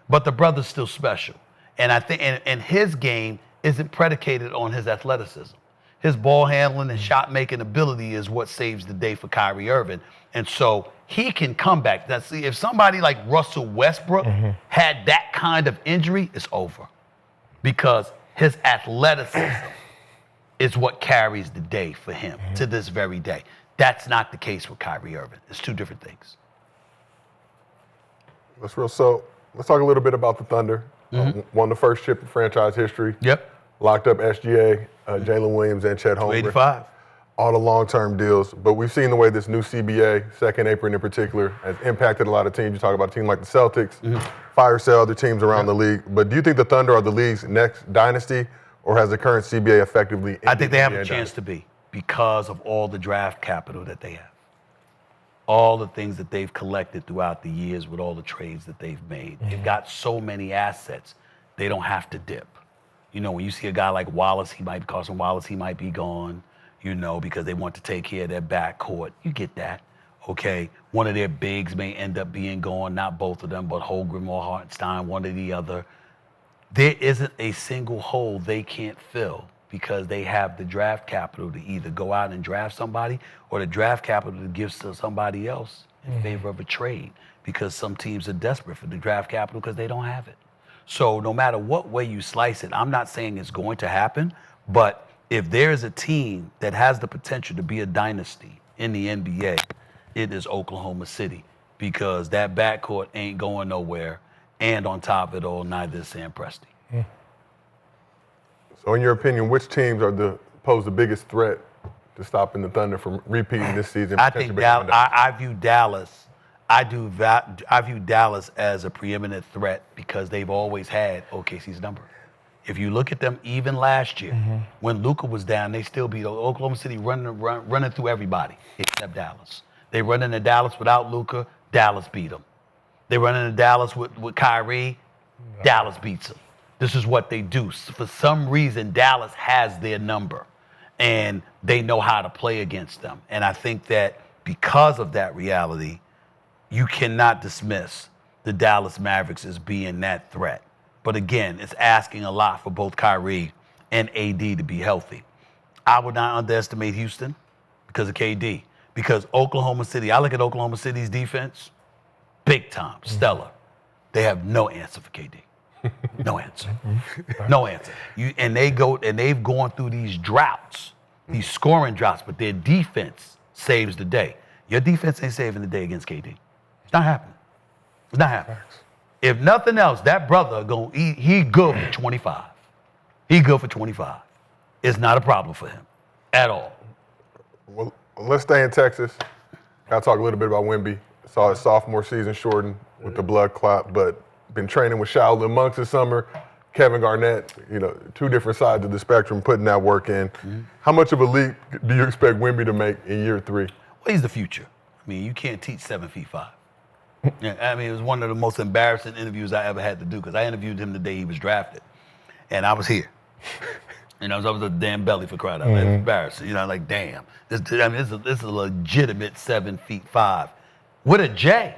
But the brother's still special. And I think and his game isn't predicated on his athleticism. His ball handling and shot making ability is what saves the day for Kyrie Irving. And so he can come back. Now, see, if somebody like Russell Westbrook had that kind of injury, it's over. Because his athleticism is what carries the day for him to this very day. That's not the case with Kyrie Irving. It's two different things. That's real. So let's talk a little bit about the Thunder. Won the first chip in franchise history. Yep. Locked up SGA, Jalen Williams, and Chet Holmgren. 85. All the long-term deals. But we've seen the way this new CBA, second apron in particular, has impacted a lot of teams. You talk about a team like the Celtics, fire sale other teams around the league. But do you think the Thunder are the league's next dynasty, or has the current CBA effectively ended? I think they have a NBA chance to be, because of all the draft capital that they have. All the things that they've collected throughout the years with all the trades that they've made. They've got so many assets, they don't have to dip. You know, when you see a guy like Wallace, Carson Wallace, he might be gone, you know, because they want to take care of their backcourt. You get that, okay? One of their bigs may end up being gone, not both of them, but Holmgren or Hartenstein, one or the other. There isn't a single hole they can't fill, because they have the draft capital to either go out and draft somebody, or the draft capital to give to somebody else in favor of a trade, because some teams are desperate for the draft capital because they don't have it. So no matter what way you slice it, I'm not saying it's going to happen, but if there is a team that has the potential to be a dynasty in the NBA, it is Oklahoma City, because that backcourt ain't going nowhere, and on top of it all, neither is Sam Presti. So in your opinion, which teams pose the biggest threat to stopping the Thunder from repeating this season? I think I view Dallas. I view Dallas as a preeminent threat, because they've always had OKC's number. If you look at them, even last year, when Luka was down, they still beat Oklahoma City running through everybody except Dallas. They run into Dallas without Luka, Dallas beat them. They run into Dallas with Kyrie, Dallas beats them. This is what they do. For some reason, Dallas has their number, and they know how to play against them. And I think that because of that reality, you cannot dismiss the Dallas Mavericks as being that threat. But again, it's asking a lot for both Kyrie and AD to be healthy. I would not underestimate Houston because of KD. Because Oklahoma City, I look at Oklahoma City's defense, big time, stellar. They have no answer for KD. No answer. No answer. They've gone through these droughts, these scoring droughts, but their defense saves the day. Your defense ain't saving the day against KD. It's not happening. It's not happening. If nothing else, that brother he good for 25. He good for 25. It's not a problem for him at all. Well, let's stay in Texas. Got to talk a little bit about Wemby. Saw his sophomore season shortened with the blood clot, but been training with Shaolin monks this summer. Kevin Garnett, two different sides of the spectrum, putting that work in. How much of a leap do you expect Wemby to make in year 3? Well, he's the future. I mean, you can't teach 7'5". Yeah, I mean, it was one of the most embarrassing interviews I ever had to do, because I interviewed him the day he was drafted, and I was here. I was a damn belly, for crying out loud. It was embarrassing. Like, damn. This is a legitimate 7'5" with a J.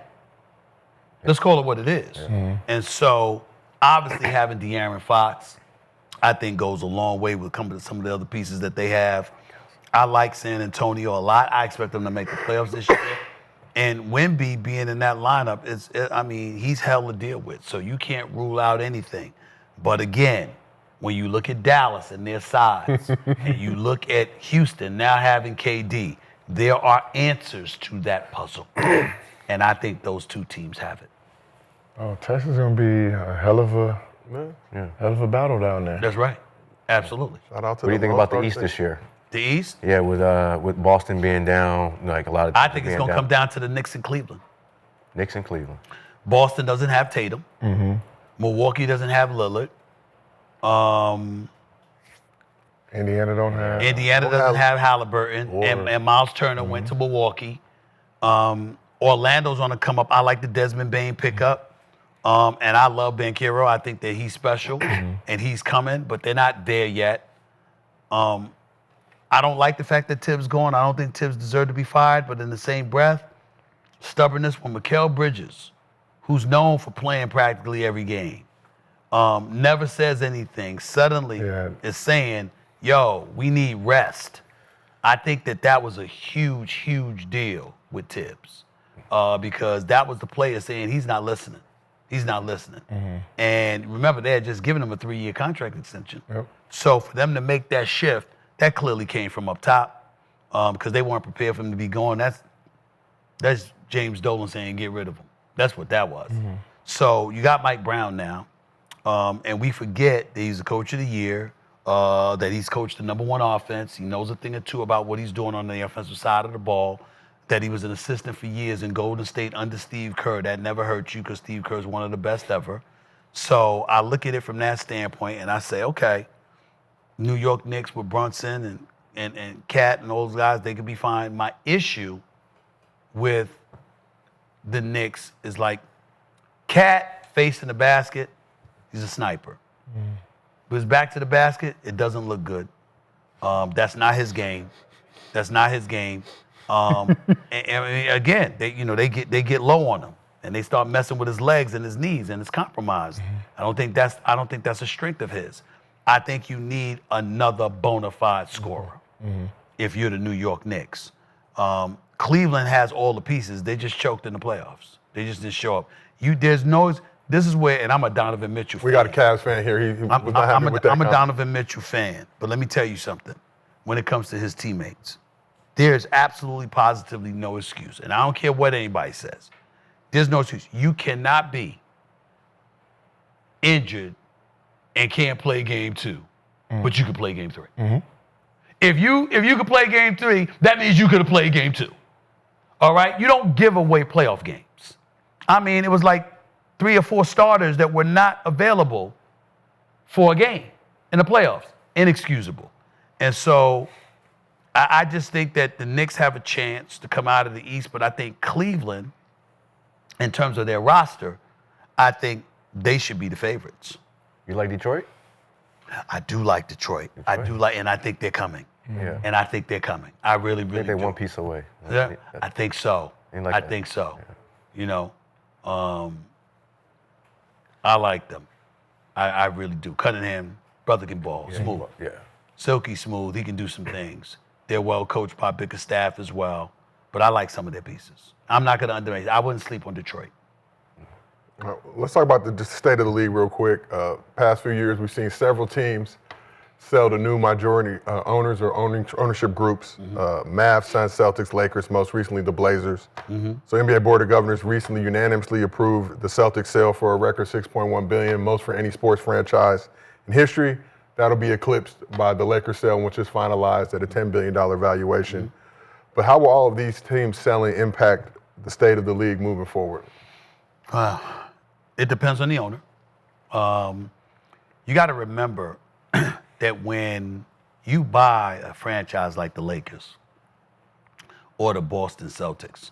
Let's call it what it is. And so, obviously, having De'Aaron Fox, I think, goes a long way with some of the other pieces that they have. I like San Antonio a lot. I expect them to make the playoffs this year. And Wemby being in that lineup, he's hell to deal with. So you can't rule out anything. But again, when you look at Dallas and their size, and you look at Houston now having KD, there are answers to that puzzle. And I think those two teams have it. Oh, Texas is going to be a hell of a battle down there. That's right. Absolutely. Shout out to What do you think about the East this year? The East? Yeah, with Boston being down, like a lot of. I think it's going to come down to the Knicks and Cleveland. Knicks and Cleveland. Boston doesn't have Tatum. Milwaukee doesn't have Lillard. Indiana don't have. Indiana doesn't have Halliburton, and Miles Turner went to Milwaukee. Orlando's on the come up. I like the Desmond Bane pickup. And I love Banchero. I think that he's special and he's coming, but they're not there yet. I don't like the fact that Tibbs going. I don't think Tibbs deserved to be fired, but in the same breath, stubbornness when Mikal Bridges, who's known for playing practically every game, never says anything, suddenly is saying, yo, we need rest. I think that was a huge, huge deal with Tibbs because that was the player saying he's not listening. He's not listening. And remember, they had just given him a 3-year contract extension. Yep. So for them to make that shift, that clearly came from up top because they weren't prepared for him to be gone. That's James Dolan saying, get rid of him. That's what that was. So you got Mike Brown now, and we forget that he's the coach of the year, that he's coached the #1 offense. He knows a thing or two about what he's doing on the offensive side of the ball, that he was an assistant for years in Golden State under Steve Kerr. That never hurt you because Steve Kerr is one of the best ever. So I look at it from that standpoint, and I say, okay, New York Knicks with Brunson and Cat and those guys, they could be fine. My issue with the Knicks is like Cat facing the basket, he's a sniper. But his back to the basket, it doesn't look good. That's not his game. That's not his game. And again, they get low on him and they start messing with his legs and his knees and it's compromised. I don't think that's a strength of his. I think you need another bona fide scorer if you're the New York Knicks. Cleveland has all the pieces. They just choked in the playoffs. They just didn't show up. This is where, and I'm a Donovan Mitchell fan. We got a Cavs fan here. He was not happy with that I'm a comment. Donovan Mitchell fan. But let me tell you something. When it comes to his teammates, there's absolutely positively no excuse. And I don't care what anybody says. There's no excuse. You cannot be injured and can't play game 2, but you can play game 3. If you could play game 3, that means you could have played game 2. All right? You don't give away playoff games. I mean, it was like 3 or 4 starters that were not available for a game in the playoffs. Inexcusable. And so I just think that the Knicks have a chance to come out of the East, but I think Cleveland, in terms of their roster, I think they should be the favorites. You like Detroit? I do like Detroit. I do like, and I think they're coming. Yeah. And I think they're coming. I really, really I think they're do. one piece away. Yeah, I think so. Like I that. think so. Yeah. You know, I like them. I really do. Cunningham, brother can ball, smooth. Yeah. Silky smooth. He can do some things. They're well coached by bigger staff as well. But I like some of their pieces. I'm not going to underrate. I wouldn't sleep on Detroit. Let's talk about the state of the league real quick. Past few years, we've seen several teams sell to new majority owners or ownership groups. Mavs, Suns, Celtics, Lakers, most recently the Blazers. So NBA Board of Governors recently unanimously approved the Celtics sale for a record $6.1 billion, most for any sports franchise in history. That'll be eclipsed by the Lakers sale, which is finalized at a $10 billion valuation. But how will all of these teams selling impact the state of the league moving forward? It depends on the owner. You got to remember that when you buy a franchise like the Lakers or the Boston Celtics,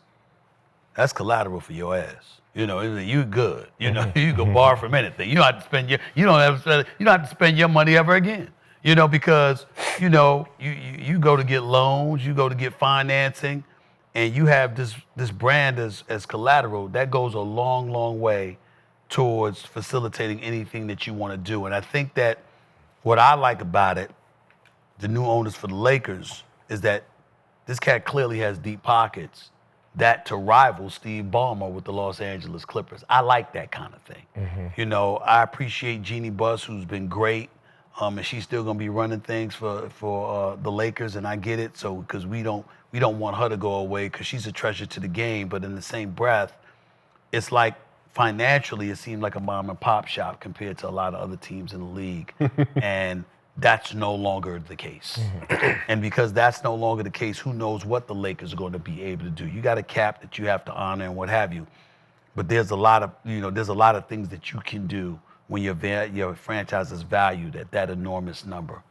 that's collateral for your ass. You know, you good. You know, you can borrow from anything. You don't have to spend you don't have to spend your money ever again. You know, because you know you go to get loans, you go to get financing, and you have this brand as collateral. That goes a long, long way towards facilitating anything that you want to do. And I think that what I like about it, the new owners for the Lakers, is that this cat clearly has deep pockets that to rival Steve Ballmer with the Los Angeles Clippers. I like that kind of thing. You know, I appreciate Jeannie Buss, who's been great, and she's still going to be running things for the Lakers, and I get it. So because we don't want her to go away because she's a treasure to the game, but in the same breath, it's like financially it seemed like a mom and pop shop compared to a lot of other teams in the league, and that's no longer the case. And because that's no longer the case, who knows what the Lakers are going to be able to do. You got a cap that you have to honor and what have you. But there's a lot of things that you can do when your franchise is valued at that enormous number.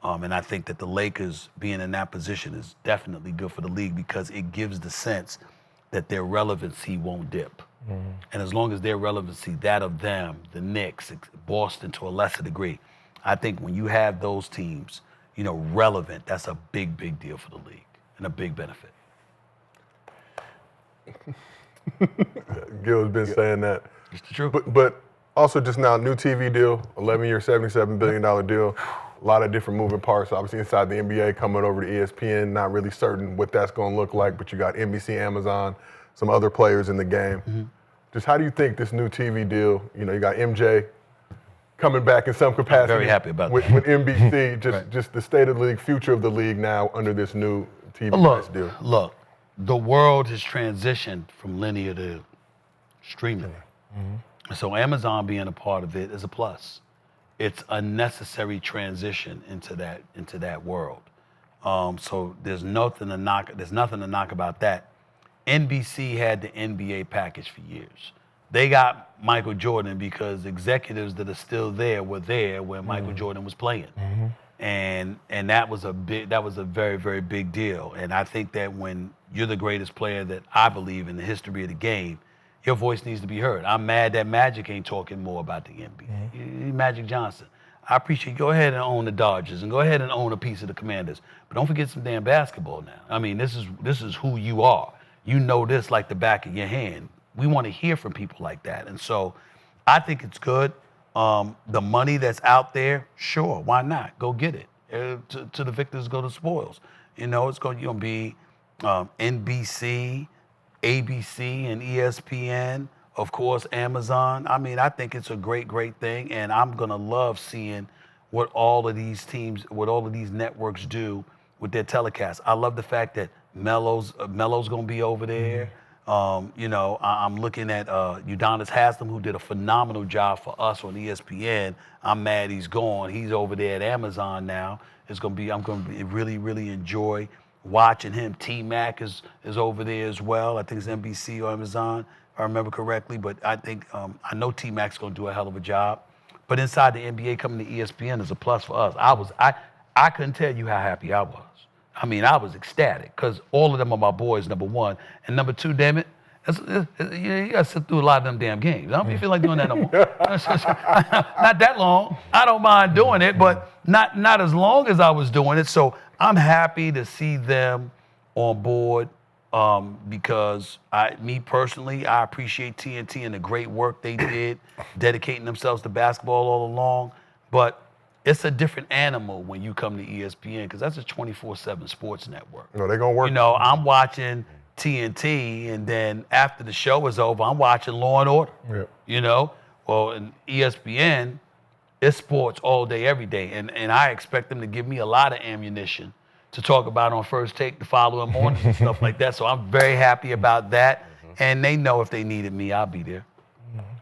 And I think that the Lakers being in that position is definitely good for the league because it gives the sense that their relevancy won't dip. And as long as their relevancy, that of them, the Knicks, Boston to a lesser degree, I think when you have those teams, relevant, that's a big, big deal for the league and a big benefit. Gil's been saying that. It's the truth. But also just now, new TV deal, 11-year, $77 billion deal. A lot of different moving parts, obviously inside the NBA, coming over to ESPN, not really certain what that's going to look like, but you got NBC, Amazon, some other players in the game. Just how do you think this new TV deal, you got MJ coming back in some capacity. I'm very happy about with, that. With NBC, Right. just the state of the league, future of the league now under this new TV rights deal. Look, the world has transitioned from linear to streaming. So Amazon being a part of it is a plus. It's a necessary transition into that world. So there's nothing to knock about that. NBC had the NBA package for years. They got Michael Jordan because executives that are still there were there when Michael Jordan was playing. And that was a very, very big deal. And I think that when you're the greatest player that I believe in the history of the game, your voice needs to be heard. I'm mad that Magic ain't talking more about the NBA. Magic Johnson. I appreciate you. Go ahead and own the Dodgers and go ahead and own a piece of the Commanders. But don't forget some damn basketball now. I mean, this is who you are. You know this like the back of your hand. We want to hear from people like that. And so I think it's good. The money that's out there, sure, why not? Go get it. To the victors go the spoils. It's going to be NBC, ABC, and ESPN, of course, Amazon. I mean, I think it's a great, great thing, and I'm going to love seeing what all of these teams, what all of these networks do with their telecasts. I love the fact that Melo's going to be over there. I'm looking at Giannis Haslam, who did a phenomenal job for us on ESPN. I'm mad he's gone. He's over there at Amazon now. I'm going to really, really enjoy watching him. T-Mac is over there as well. I think it's NBC or Amazon, if I remember correctly. But I think I know T-Mac's going to do a hell of a job. But inside the NBA, coming to ESPN is a plus for us. I couldn't tell you how happy I was. I mean, I was ecstatic because all of them are my boys, number one. And number two, damn it, you got to sit through a lot of them damn games. I don't even feel like doing that no more. Not that long. I don't mind doing it, but not as long as I was doing it. So I'm happy to see them on board because me personally, I appreciate TNT and the great work they did, dedicating themselves to basketball all along. But it's a different animal when you come to ESPN because that's a 24/7 sports network. No, they're going to work. I'm watching TNT, and then after the show is over, I'm watching Law and Order. Yep. Well, in ESPN, it's sports all day, every day. And I expect them to give me a lot of ammunition to talk about on First Take the following morning and stuff like that. So I'm very happy about that. And they know if they needed me, I'll be there.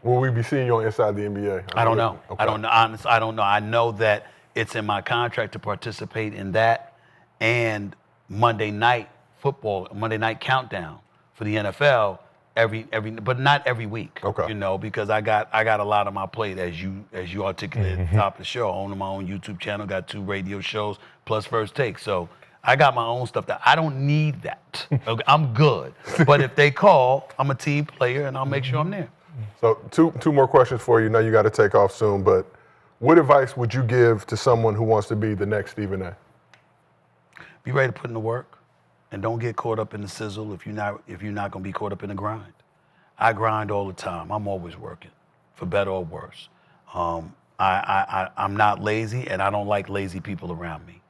Will we be seeing you on Inside the NBA? I don't know. Okay. I don't know. Honestly, I don't know. I know that it's in my contract to participate in that and Monday Night Football, Monday Night Countdown for the NFL but not every week. Okay. Because I got a lot on my plate as you articulated at the top of the show. I own my own YouTube channel, got 2 radio shows plus First Take. So I got my own stuff that I don't need that. Okay, I'm good. But if they call, I'm a team player and I'll make sure I'm there. So two more questions for you. Now you got to take off soon, but what advice would you give to someone who wants to be the next Stephen A? Be ready to put in the work, and don't get caught up in the sizzle if you're not going to be caught up in the grind. I grind all the time. I'm always working, for better or worse. I'm not lazy, and I don't like lazy people around me.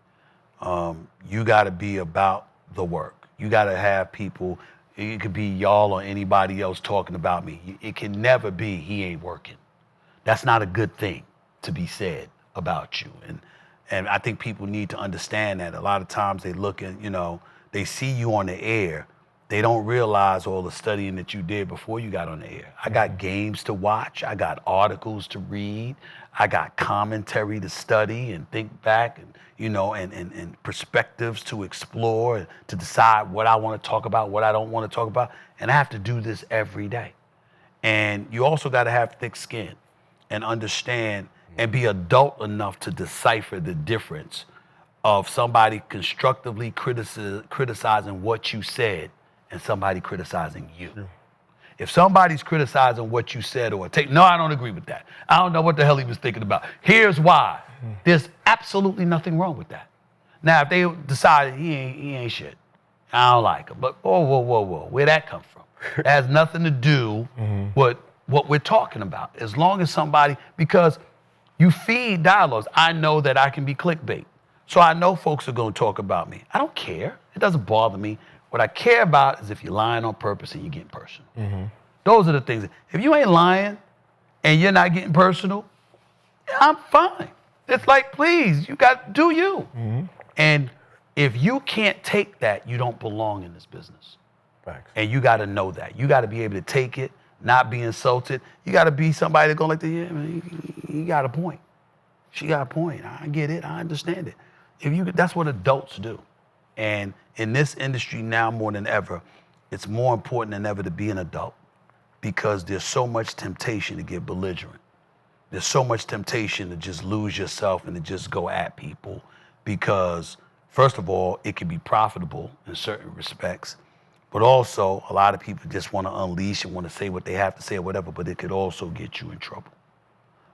You got to be about the work. You got to have people. It could be y'all or anybody else talking about me. It can never be he ain't working. That's not a good thing to be said about you. And I think people need to understand that. A lot of times they look at, they see you on the air. They don't realize all the studying that you did before you got on the air. I got games to watch. I got articles to read. I got commentary to study and think back and perspectives to explore and to decide what I want to talk about, what I don't want to talk about. And I have to do this every day. And you also got to have thick skin and understand and be adult enough to decipher the difference of somebody constructively criticizing what you said and somebody criticizing you. If somebody's criticizing what you said or no, I don't agree with that. I don't know what the hell he was thinking about. Here's why. There's absolutely nothing wrong with that. Now, if they decide he ain't shit, I don't like him. But whoa, where'd that come from? That has nothing to do with what we're talking about. As long as somebody, because you feed dialogues. I know that I can be clickbait. So I know folks are going to talk about me. I don't care. It doesn't bother me. What I care about is if you're lying on purpose and you're getting personal. Those are the things. If you ain't lying and you're not getting personal, I'm fine. It's like, please, you got to do you. And if you can't take that, you don't belong in this business. Facts. And you got to know that. You got to be able to take it, not be insulted. You got to be somebody that's going to yeah, he got a point. She got a point. I get it. I understand it. That's what adults do. And in this industry now more than ever, it's more important than ever to be an adult because there's so much temptation to get belligerent. There's so much temptation to just lose yourself and to just go at people because, first of all, it can be profitable in certain respects, but also a lot of people just want to unleash and want to say what they have to say or whatever, but it could also get you in trouble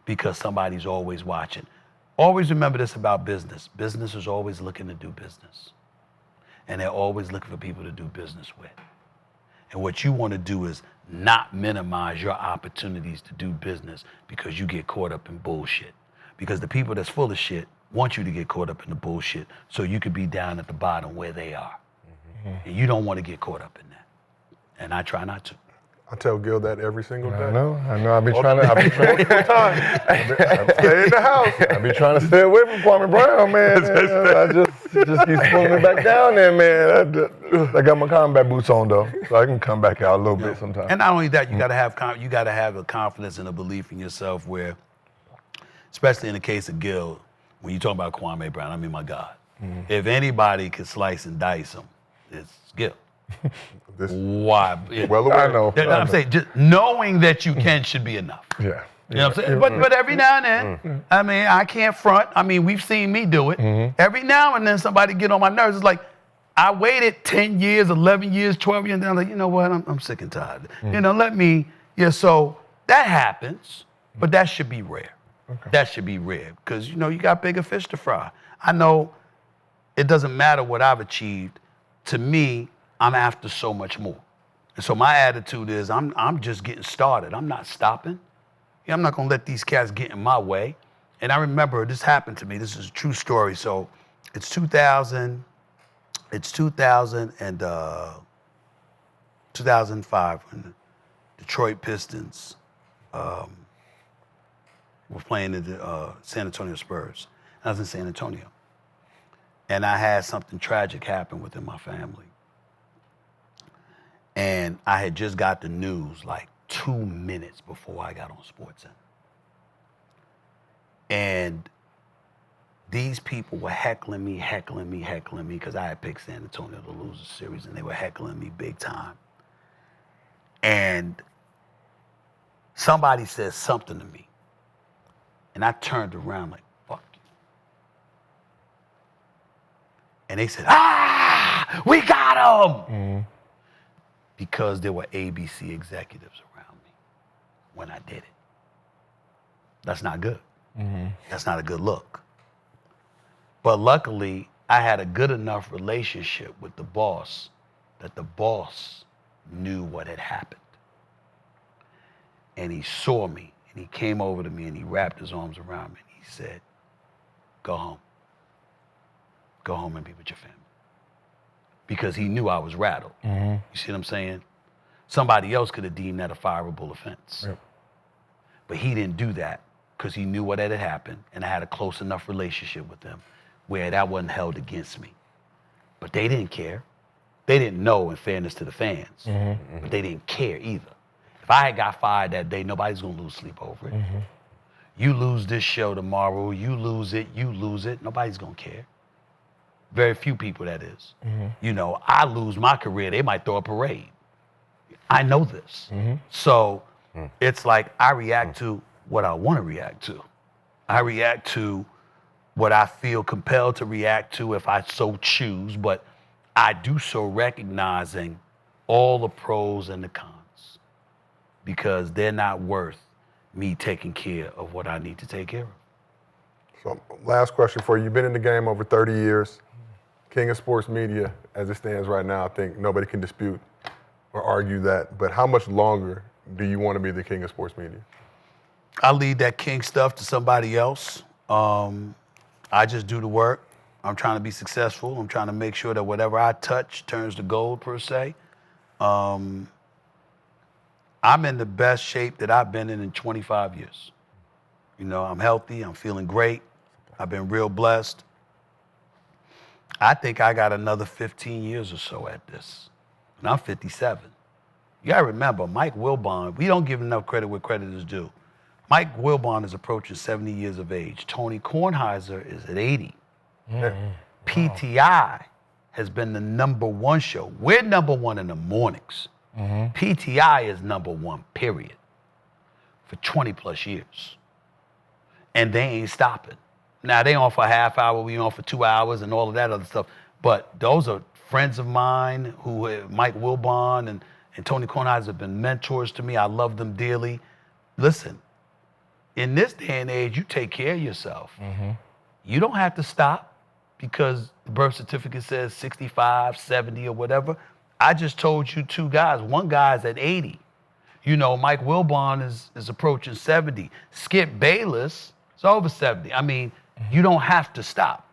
because somebody's always watching. Always remember this about business. Business is always looking to do business. And they're always looking for people to do business with. And what you want to do is not minimize your opportunities to do business because you get caught up in bullshit. Because the people that's full of shit want you to get caught up in the bullshit so you could be down at the bottom where they are. And you don't want to get caught up in that. And I try not to. I tell Gil that every single day. I know. I've been trying to Stay in the house. I be trying to stay away from Kwame Brown, man. I just keep pulling me back down there, man. I got my combat boots on though, so I can come back out a little bit sometimes. And not only that, you got to have a confidence and a belief in yourself where, especially in the case of Gil, when you talk about Kwame Brown, I mean my God. If anybody could slice and dice him, it's Gil. Why? Well aware. I know. I'm saying just knowing that you can should be enough. Yeah. You know what I'm saying? But every now and then, I mean, I can't front. I mean, we've seen me do it. Every now and then somebody get on my nerves. It's like, I waited 10 years, 11 years, 12 years, and then I'm like, you know what? I'm sick and tired. You know, so that happens, but that should be rare. Okay. That should be rare because, you know, you got bigger fish to fry. I know it doesn't matter what I've achieved. To me, I'm after so much more. And so my attitude is I'm just getting started. I'm not stopping. Yeah, I'm not gonna let these cats get in my way. And I remember this happened to me. This is a true story. So it's 2000 and 2005 when the Detroit Pistons were playing the San Antonio Spurs. I was in San Antonio. And I had something tragic happen within my family. And I had just got the news like 2 minutes before I got on SportsCenter. And these people were heckling me, because I had picked San Antonio to lose the series, and they were heckling me big time. And somebody said something to me. And I turned around like, fuck you. And they said, we got him! Because there were ABC executives around me when I did it. That's not good. That's not a good look. But luckily, I had a good enough relationship with the boss that the boss knew what had happened. And he saw me, and he came over to me, and he wrapped his arms around me, and he said, go home. Go home and be with your family. Because he knew I was rattled. You see what I'm saying? Somebody else could have deemed that a fireable offense. Yep. But he didn't do that because he knew what had happened, and I had a close enough relationship with them where that wasn't held against me. But they didn't care. They didn't know, in fairness to the fans, but they didn't care either. If I had got fired that day, nobody's gonna lose sleep over it. You lose this show tomorrow, you lose it, nobody's gonna care. Very few people, that is. You know, I lose my career, they might throw a parade. I know this. So it's like I react to what I want to react to. I react to what I feel compelled to react to if I so choose, but I do so recognizing all the pros and the cons, because they're not worth me taking care of what I need to take care of. So last question for you. You've been in the game over 30 years. King of sports media, as it stands right now, I think nobody can dispute or argue that. But how much longer do you want to be the king of sports media? I leave that king stuff to somebody else. I just do the work. I'm trying to be successful. I'm trying to make sure that whatever I touch turns to gold, per se. I'm in the best shape that I've been in 25 years. You know, I'm healthy. I'm feeling great. I've been real blessed. I think I got another 15 years or so at this. And I'm 57. You got to remember, Mike Wilbon, we don't give enough credit where credit is due. Mike Wilbon is approaching 70 years of age. Tony Kornheiser is at 80. Mm-hmm. PTI has been the #1 show. We're #1 in the mornings. Mm-hmm. PTI is #1, period, for 20 plus years. And they ain't stopping. Now, they on for a half hour, we on for 2 hours and all of that other stuff. But those are friends of mine who, Mike Wilbon and Tony Kornheiser have been mentors to me. I love them dearly. Listen, in this day and age, you take care of yourself. Mm-hmm. You don't have to stop because the birth certificate says 65, 70 or whatever. I just told you 2 guys. One guy's at 80. You know, Mike Wilbon is approaching 70. Skip Bayless is over 70. I mean, you don't have to stop.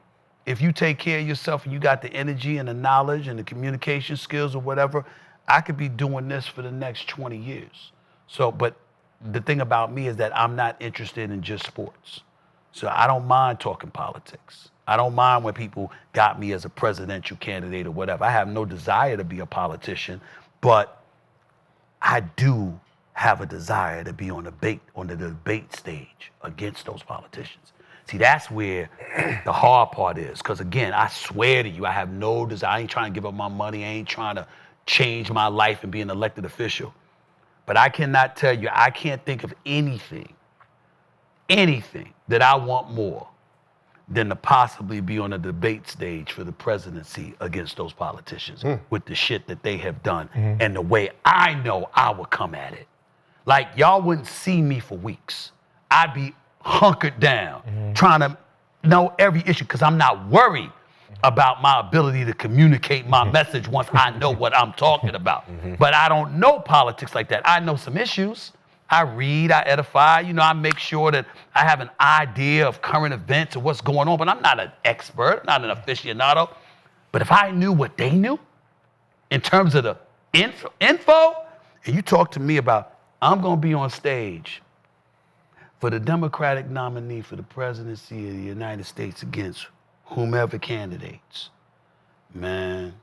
If you take care of yourself and you got the energy and the knowledge and the communication skills or whatever, I could be doing this for the next 20 years. So, but the thing about me is that I'm not interested in just sports. So I don't mind talking politics. I don't mind when people got me as a presidential candidate or whatever. I have no desire to be a politician, but I do have a desire to be on the debate stage against those politicians. See, that's where the hard part is. Because again, I swear to you, I have no desire. I ain't trying to give up my money. I ain't trying to change my life and be an elected official. But I cannot tell you, I can't think of anything that I want more than to possibly be on a debate stage for the presidency against those politicians with the shit that they have done and the way I know I would come at it. Like, y'all wouldn't see me for weeks. I'd be hunkered down trying to know every issue because I'm not worried about my ability to communicate my message once I know what I'm talking about. But I don't know politics like that. I know some issues. I read, I edify, you know, I make sure that I have an idea of current events and what's going on, but I'm not an expert, not an aficionado. But if I knew what they knew in terms of the info, and you talk to me about, I'm going to be on stage for the Democratic nominee for the presidency of the United States against whomever candidates, man,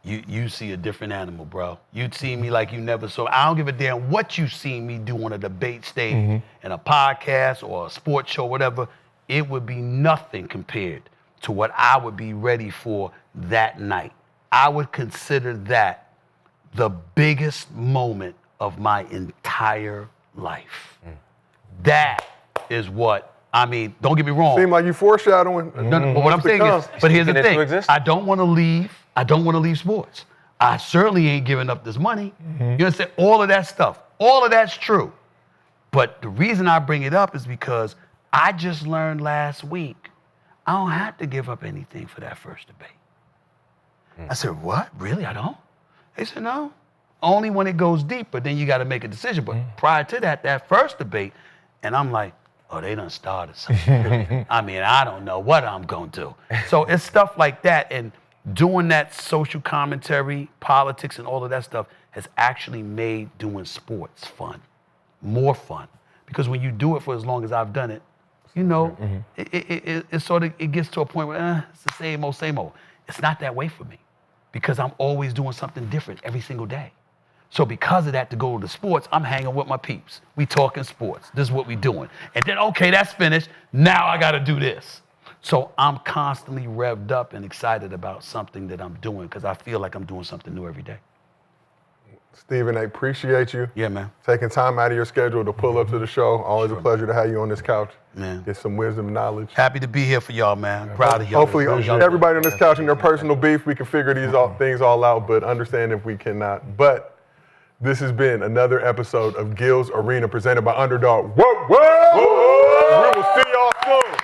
you see a different animal, bro. You'd see me like you never saw. I don't give a damn what you see me do on a debate stage in a podcast or a sports show, whatever. It would be nothing compared to what I would be ready for that night. I would consider that the biggest moment of my entire life. That is what, I mean, don't get me wrong. Seem like you foreshadowing. No, but what I'm saying is, but here's the thing. I don't want to leave sports. I certainly ain't giving up this money. You understand? All of that stuff. All of that's true. But the reason I bring it up is because I just learned last week I don't have to give up anything for that first debate. I said, what? Really? I don't? They said, no. Only when it goes deeper, then you got to make a decision. But prior to that first debate, and I'm like, oh, they done started something. I mean, I don't know what I'm going to do. So it's stuff like that. And doing that social commentary, politics, and all of that stuff has actually made doing sports fun, more fun. Because when you do it for as long as I've done it, you know, it sort of, it gets to a point where it's the same old. It's not that way for me because I'm always doing something different every single day. So because of that, to go to the sports, I'm hanging with my peeps. We talking sports. This is what we doing. And then, okay, that's finished. Now I got to do this. So I'm constantly revved up and excited about something that I'm doing because I feel like I'm doing something new every day. Stephen, I appreciate you. Yeah, man. Taking time out of your schedule to pull up to the show. Always a pleasure to have you on this couch. Man. Get some wisdom and knowledge. Happy to be here for y'all, man. Proud of y'all. Hopefully, everybody on this couch and their personal beef, we can figure these things all out, but understand if we cannot. But this has been another episode of Gil's Arena presented by Underdog. Whoa, whoa! We will see y'all soon.